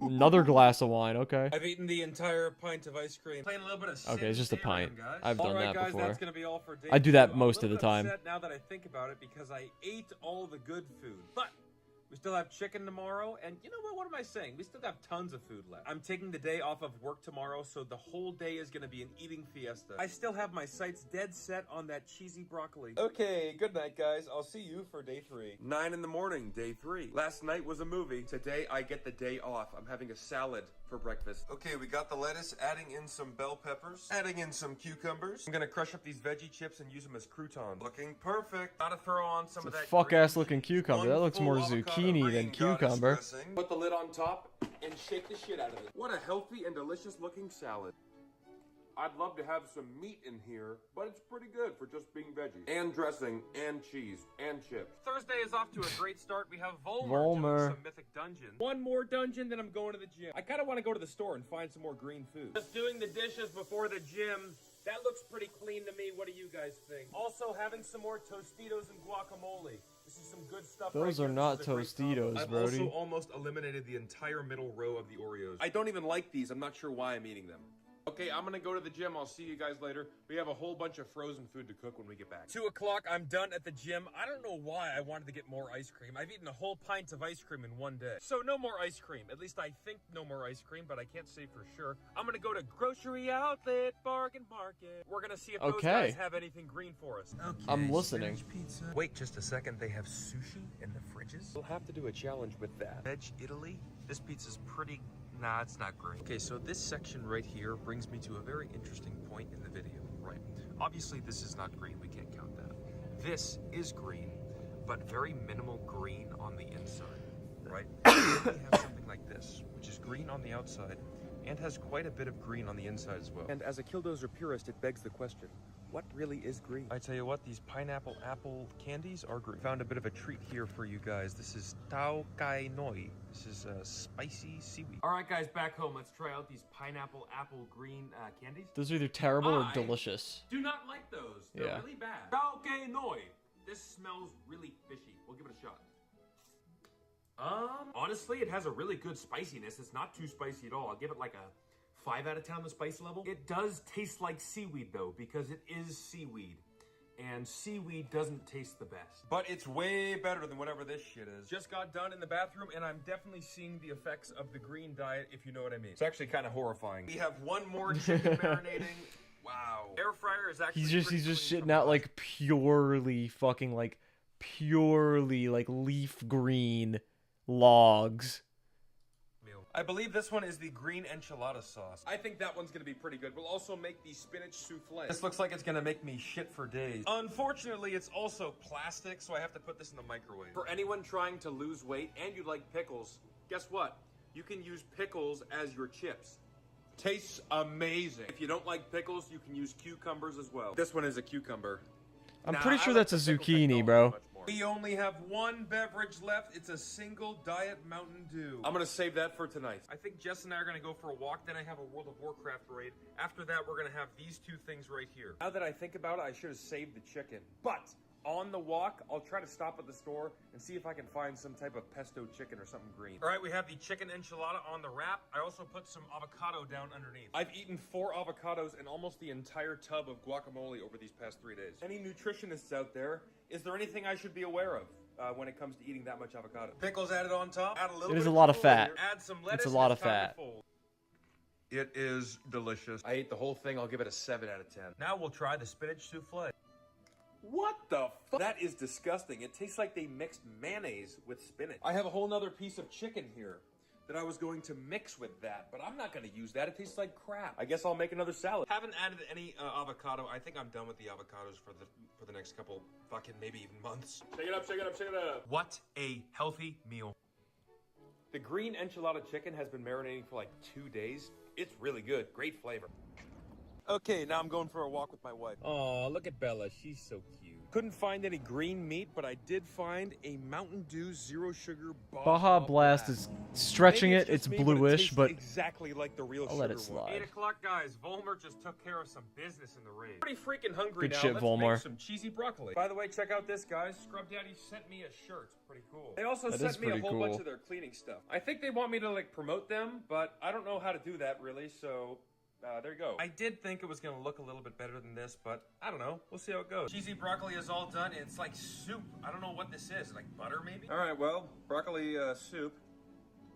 Speaker 1: Another glass of wine, okay.
Speaker 5: I've eaten the entire pint of ice cream. Playing a little bit of
Speaker 1: Okay, it's just a
Speaker 5: Sin
Speaker 1: pint.
Speaker 5: Theorem, guys.
Speaker 1: I've done
Speaker 5: Alright,
Speaker 1: that
Speaker 5: guys,
Speaker 1: before.
Speaker 5: That's gonna be all for day
Speaker 1: I do that
Speaker 5: 2. I'm
Speaker 1: most
Speaker 5: a
Speaker 1: of the
Speaker 5: little
Speaker 1: time.
Speaker 5: upset now that I think about it because I ate all the good food. But
Speaker 4: We still have chicken tomorrow, and you know what am I saying? We still have tons of food left. I'm taking the day off of work tomorrow, so the whole day is gonna be an eating fiesta. I still have my sights dead set on that cheesy broccoli. Okay, good night, guys. I'll see you for day 3. 9 in the morning, day 3. Last night was a movie. Today, I get the day off. I'm having a salad for breakfast. Okay, we got the lettuce, adding in some bell peppers, adding in some cucumbers. I'm gonna crush up these veggie chips and use them as croutons. Looking perfect. Gotta throw on some of that
Speaker 1: fuck-ass looking cucumber. That looks more zucchini than cucumber.
Speaker 4: Put the lid on top and shake the shit out of it. What a healthy and delicious looking salad. I'd love to have some meat in here, but it's pretty good for just being veggie. And dressing, and cheese, and chips. Thursday is off to a great start. We have Volmer doing some mythic dungeon. One more dungeon, then I'm going to the gym. I kind of want to go to the store and find some more green food. Just doing the dishes before the gym. That looks pretty clean to me. What do you guys think? Also having some more Tostitos and guacamole. This is some good stuff.
Speaker 1: Those are not Tostitos,
Speaker 4: I've
Speaker 1: Brody.
Speaker 4: also almost eliminated the entire middle row of the Oreos. I don't even like these. I'm not sure why I'm eating them. Okay, I'm gonna go to the gym. I'll see you guys later. We have a whole bunch of frozen food to cook when we get back. 2 o'clock, I'm done at the gym. I don't know why I wanted to get more ice cream. I've eaten a whole pint of ice cream in one day. So no more ice cream. At least I think no more ice cream, but I can't say for sure. I'm gonna go to Grocery Outlet, Bargain Market. We're gonna see if those guys have anything green for us. Okay,
Speaker 1: I'm listening.
Speaker 4: Pizza. Wait just a second. They have sushi in the fridges? We'll have to do a challenge with that. Veg Italy? This pizza's pretty... Nah, it's not great. Okay, so this section right here brings me to a very interesting point in the video, right? Obviously, this is not green. We can't count that. This is green, but very minimal green on the inside, right? We have something like this, which is green on the outside and has quite a bit of green on the inside as well. And as a Killdozer purist, it begs the question, what really is green? I tell you what, these pineapple apple candies are green. Found a bit of a treat here for you guys. This is Tao Kai Noi. This is spicy seaweed. All right, guys, back home. Let's try out these pineapple apple green candies.
Speaker 1: Those are either terrible or delicious.
Speaker 4: Do not like those. They're really bad. Tao Kai Noi. This smells really fishy. We'll give it a shot. Honestly, it has a really good spiciness. It's not too spicy at all. I'll give it like a 5 out of 10 on the spice level. It does taste like seaweed though, because it is seaweed. And seaweed doesn't taste the best. But it's way better than whatever this shit is. Just got done in the bathroom and I'm definitely seeing the effects of the green diet, if you know what I mean. It's actually kind of horrifying. We have one more chicken marinating. Wow. Air fryer is actually
Speaker 1: he's just shitting out like purely leaf green logs.
Speaker 4: I believe this one is the green enchilada sauce. I think that one's gonna be pretty good. We'll also make the spinach souffle. This looks like it's gonna make me shit for days. Unfortunately, it's also plastic, so I have to put this in the microwave. For anyone trying to lose weight and you like pickles, guess what? You can use pickles as your chips. Tastes amazing. If you don't like pickles, you can use cucumbers as well. This one is a cucumber.
Speaker 1: I'm pretty sure that's a zucchini, bro.
Speaker 4: We only have one beverage left. It's a single Diet Mountain Dew. I'm gonna save that for tonight. I think Jess and I are gonna go for a walk, then I have a World of Warcraft raid. After that, we're gonna have these 2 things right here. Now that I think about it, I should have saved the chicken. But on the walk, I'll try to stop at the store and see if I can find some type of pesto chicken or something green. All right, we have the chicken enchilada on the wrap. I also put some avocado down underneath. I've eaten 4 avocados and almost the entire tub of guacamole over these past 3 days. Any nutritionists out there, is there anything I should be aware of when it comes to eating that much avocado? Pickles added on top. Add a little
Speaker 1: it is
Speaker 4: bit
Speaker 1: a lot of fat.
Speaker 4: Add some lettuce.
Speaker 1: It's a lot of fat.
Speaker 4: It is delicious. I ate the whole thing. I'll give it a 7 out of 10. Now we'll try the spinach souffle. What the fuck? That is disgusting. It tastes like they mixed mayonnaise with spinach. I have a whole nother piece of chicken here that I was going to mix with that, but I'm not going to use that. It tastes like crap. I guess I'll make another salad. Haven't added any avocado. I think I'm done with the avocados for the next couple fucking maybe even months. Shake it up, shake it up, shake it up. What a healthy meal. The green enchilada chicken has been marinating for like 2 days. It's really good. Great flavor. Okay, now I'm going for a walk with my wife. Oh, look at Bella. She's so cute. Couldn't find any green meat, but I did find a Mountain Dew Zero Sugar
Speaker 1: Baja Blast is stretching it. It's bluish, but
Speaker 4: exactly like the real
Speaker 1: I'll let it slide.
Speaker 4: 8 o'clock, guys. Volmer just took care of some business in the raid. Pretty freaking hungry
Speaker 1: Good
Speaker 4: now.
Speaker 1: shit,
Speaker 4: Let's
Speaker 1: Volmer.
Speaker 4: make some cheesy broccoli. By the way, check out this, guys. Scrub Daddy sent me a shirt. Pretty cool. They also sent me a whole bunch of their cleaning stuff. I think they want me to like promote them, but I don't know how to do that really, so
Speaker 5: there you go. I did think it was gonna look a little bit better than this, but I don't know. We'll see how it goes. Cheesy broccoli is all done. It's like soup. I don't know what this is. Like butter, maybe? All right, well, broccoli soup.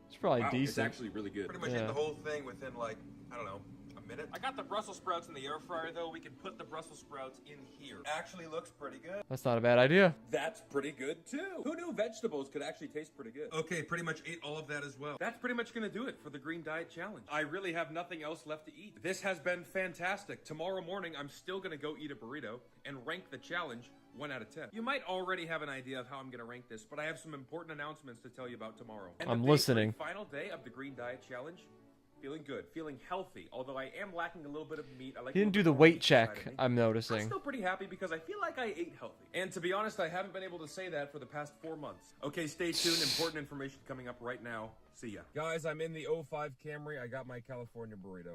Speaker 1: It's probably
Speaker 5: Wow,
Speaker 1: decent.
Speaker 5: It's actually really good. Pretty much ate the whole thing within like, I don't know, a minute. I got the Brussels sprouts in the air fryer though. We can put the Brussels sprouts in here. Actually looks pretty good.
Speaker 1: That's not a bad idea.
Speaker 5: That's pretty good too. Who knew vegetables could actually taste pretty good? Okay, pretty much ate all of that as well. That's pretty much gonna do it for the Green Diet Challenge. I really have nothing else left to eat. This has been fantastic. Tomorrow morning, I'm still gonna go eat a burrito and rank the challenge 1 out of 10. You might already have an idea of how I'm gonna rank this, but I have some important announcements to tell you about tomorrow. And
Speaker 1: I'm listening.
Speaker 5: Final day of the Green Diet Challenge. Feeling good, feeling healthy, although I am lacking a little bit of meat. I like
Speaker 1: He didn't do the weight check, I'm noticing.
Speaker 5: I'm still pretty happy because I feel like I ate healthy. And to be honest, I haven't been able to say that for the past 4 months. Okay, stay tuned. Important information coming up right now. See ya. Guys, I'm in the 05 Camry. I got my California burrito.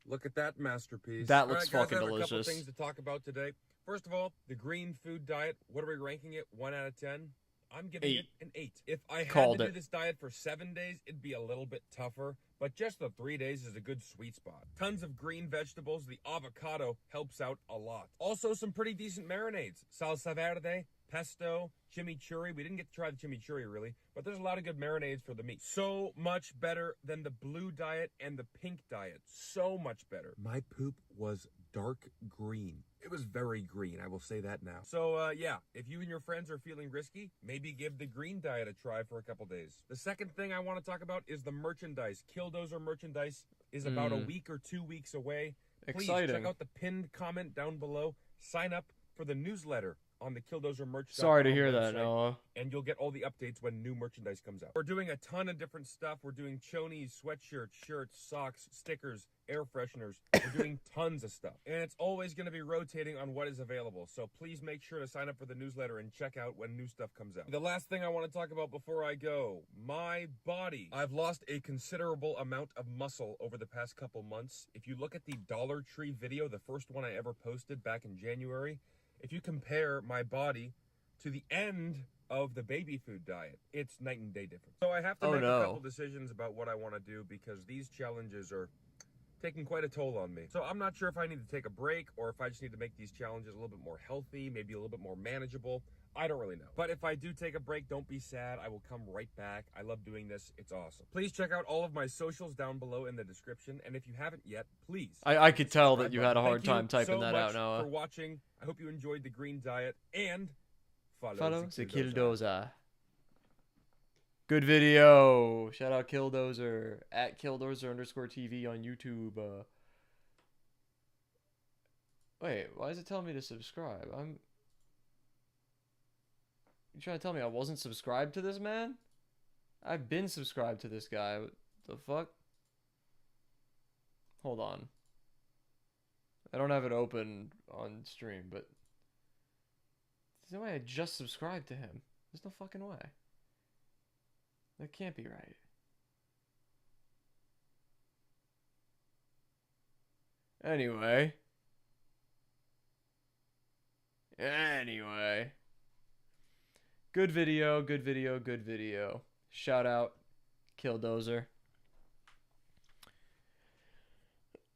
Speaker 5: Look at that masterpiece.
Speaker 1: That looks fucking
Speaker 5: I have
Speaker 1: delicious.
Speaker 5: A couple things to talk about today. First of all, the green food diet. What are we ranking it? 1 out of 10? I'm giving it an 8. If I had to do this diet for 7 days, it'd be a little bit tougher, but just the 3 days is a good sweet spot. Tons of green vegetables. The avocado helps out a lot. Also, some pretty decent marinades. Salsa verde, pesto, chimichurri. We didn't get to try the chimichurri, really, but there's a lot of good marinades for the meat. So much better than the blue diet and the pink diet. So much better. My poop was dark green. It was very green, I will say that now. So, yeah, if you and your friends are feeling risky, maybe give the green diet a try for a couple days. The second thing I want to talk about is the merchandise. Killdozer merchandise is about a week or 2 weeks away. Please check out the pinned comment down below. Sign up for the newsletter on the Killdozer merch.
Speaker 1: Sorry to hear that, Noah.
Speaker 5: And you'll get all the updates when new merchandise comes out. We're doing a ton of different stuff. We're doing chonies, sweatshirts, shirts, socks, stickers, air fresheners. We're doing tons of stuff. And it's always going to be rotating on what is available. So please make sure to sign up for the newsletter and check out when new stuff comes out. The last thing I want to talk about before I go, my body. I've lost a considerable amount of muscle over the past couple months. If you look at the Dollar Tree video, the first one I ever posted back in January, if you compare my body to the end of the baby food diet, it's night and day difference. So I have to make a couple decisions about what I want to do because these challenges are taking quite a toll on me. So I'm not sure if I need to take a break or if I just need to make these challenges a little bit more healthy, maybe a little bit more manageable. I don't really know. But if I do take a break, don't be sad. I will come right back. I love doing this. It's awesome. Please check out all of my socials down below in the description. And if you haven't yet, please.
Speaker 1: I could tell that you had a hard time typing that out, Noah.
Speaker 5: Thank you so much for watching. I hope you enjoyed the green diet and
Speaker 1: follow the Killdozer. Good video. Shout out Killdozer at Killdozer_TV on YouTube. Wait, why is it telling me to subscribe? You trying to tell me I wasn't subscribed to this man? I've been subscribed to this guy. What the fuck? Hold on. I don't have it open on stream, but there's no way I just subscribed to him. There's no fucking way. That can't be right. Anyway. Good video, good video, good video. Shout out Killdozer.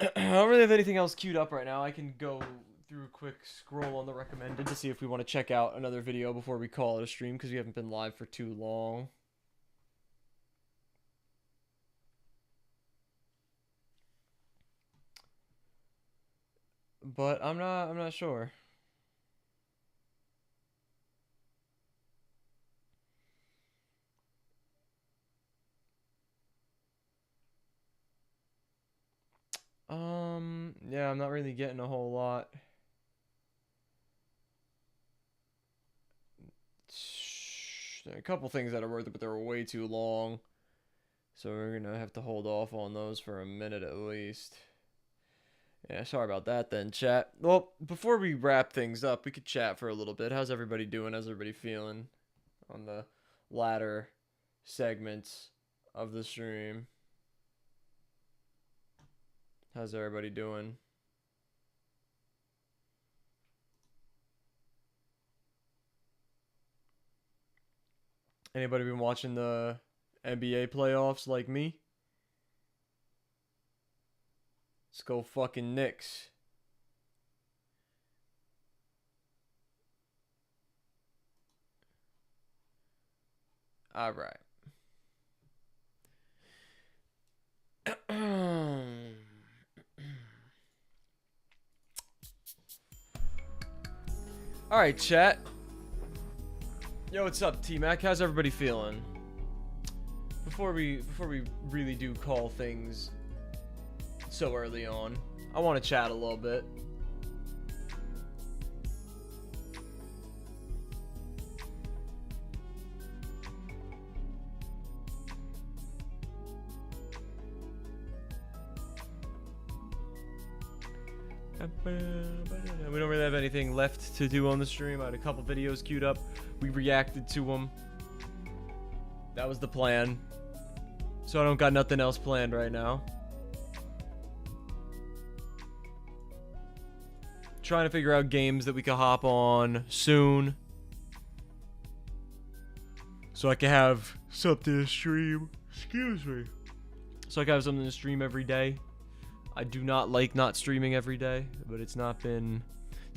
Speaker 1: I don't really have anything else queued up right now. I can go through a quick scroll on the recommended to see if we want to check out another video before we call it a stream because we haven't been live for too long. But I'm not sure. Yeah, I'm not really getting a whole lot. There are a couple things that are worth it, but they're way too long. So we're gonna have to hold off on those for a minute at least. Yeah, sorry about that then, chat. Well, before we wrap things up, we could chat for a little bit. How's everybody doing? How's everybody feeling on the latter segments of the stream? How's everybody doing? Anybody been watching the NBA playoffs like me? Let's go fucking Knicks. All right. All right, chat. Yo, what's up, T-Mac? How's everybody feeling? Before we really do call things so early on, I want to chat a little bit. We don't really have anything left to do on the stream. I had a couple videos queued up. We reacted to them. That was the plan. So I don't got nothing else planned right now. Trying to figure out games that we can hop on soon, so I can have something to stream. Excuse me. So I can have something to stream every day. I do not like not streaming every day, but it's not that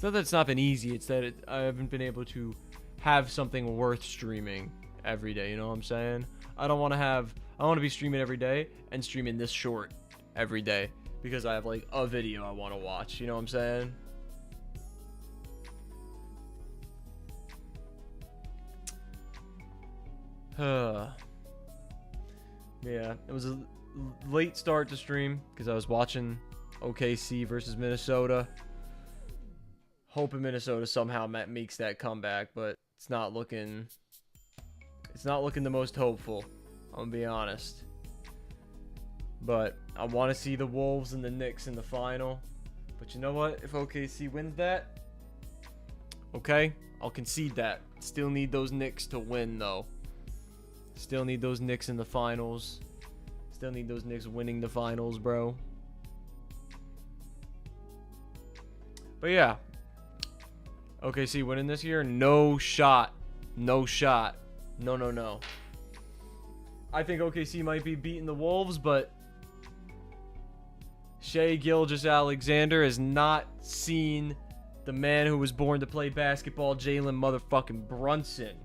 Speaker 1: it's not been easy. It's that I haven't been able to have something worth streaming every day. You know what I'm saying? I want to be streaming every day and streaming this short every day because I have like a video I want to watch. You know what I'm saying? Yeah, it was a late start to stream because I was watching OKC versus Minnesota, hoping Minnesota somehow makes that comeback, but it's not looking the most hopeful, I'm gonna be honest. But I want to see the Wolves and the Knicks in the final. But you know what? If OKC wins that, okay, I'll concede that. Still need those Knicks to win though. Still need those Knicks in the finals. Still need those Knicks winning the finals, bro. But yeah. OKC winning this year? No shot. No shot. No. I think OKC might be beating the Wolves, but Shai Gilgeous-Alexander has not seen the man who was born to play basketball, Jalen motherfucking Brunson.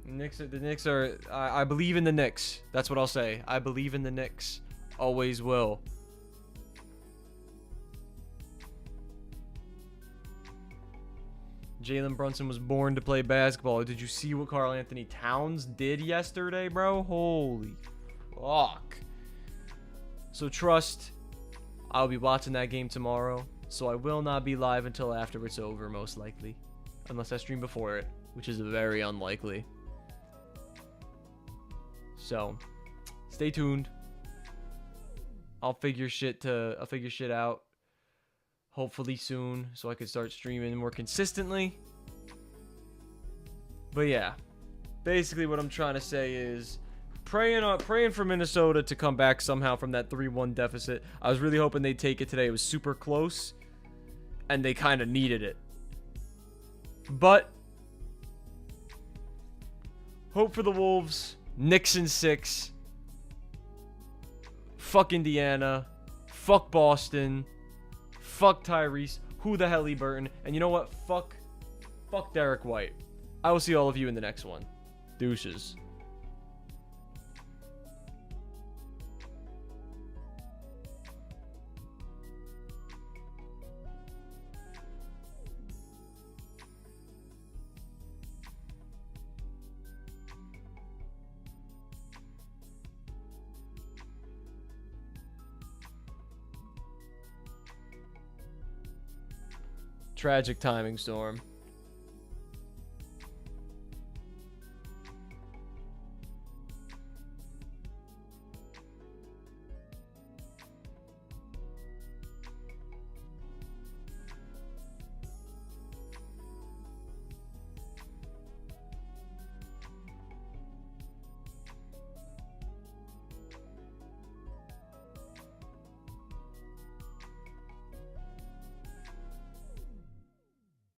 Speaker 1: The Knicks are. I believe in the Knicks. That's what I'll say. I believe in the Knicks. Always will. Jalen Brunson was born to play basketball. Did you see what Karl Anthony Towns did yesterday, bro? Holy fuck. So trust, I'll be watching that game tomorrow. So I will not be live until after it's over, most likely. Unless I stream before it, which is very unlikely. So, stay tuned. I'll figure shit out hopefully soon so I can start streaming more consistently. But yeah, basically what I'm trying to say is praying for Minnesota to come back somehow from that 3-1 deficit. I was really hoping they'd take it today. It was super close and they kind of needed it. But hope for the Wolves. Knicks in 6. Fuck Indiana. Fuck Boston. Fuck Tyrese. Who the hell Burton? And you know what? Fuck Derek White. I will see all of you in the next one. Deuces. Tragic timing, Storm.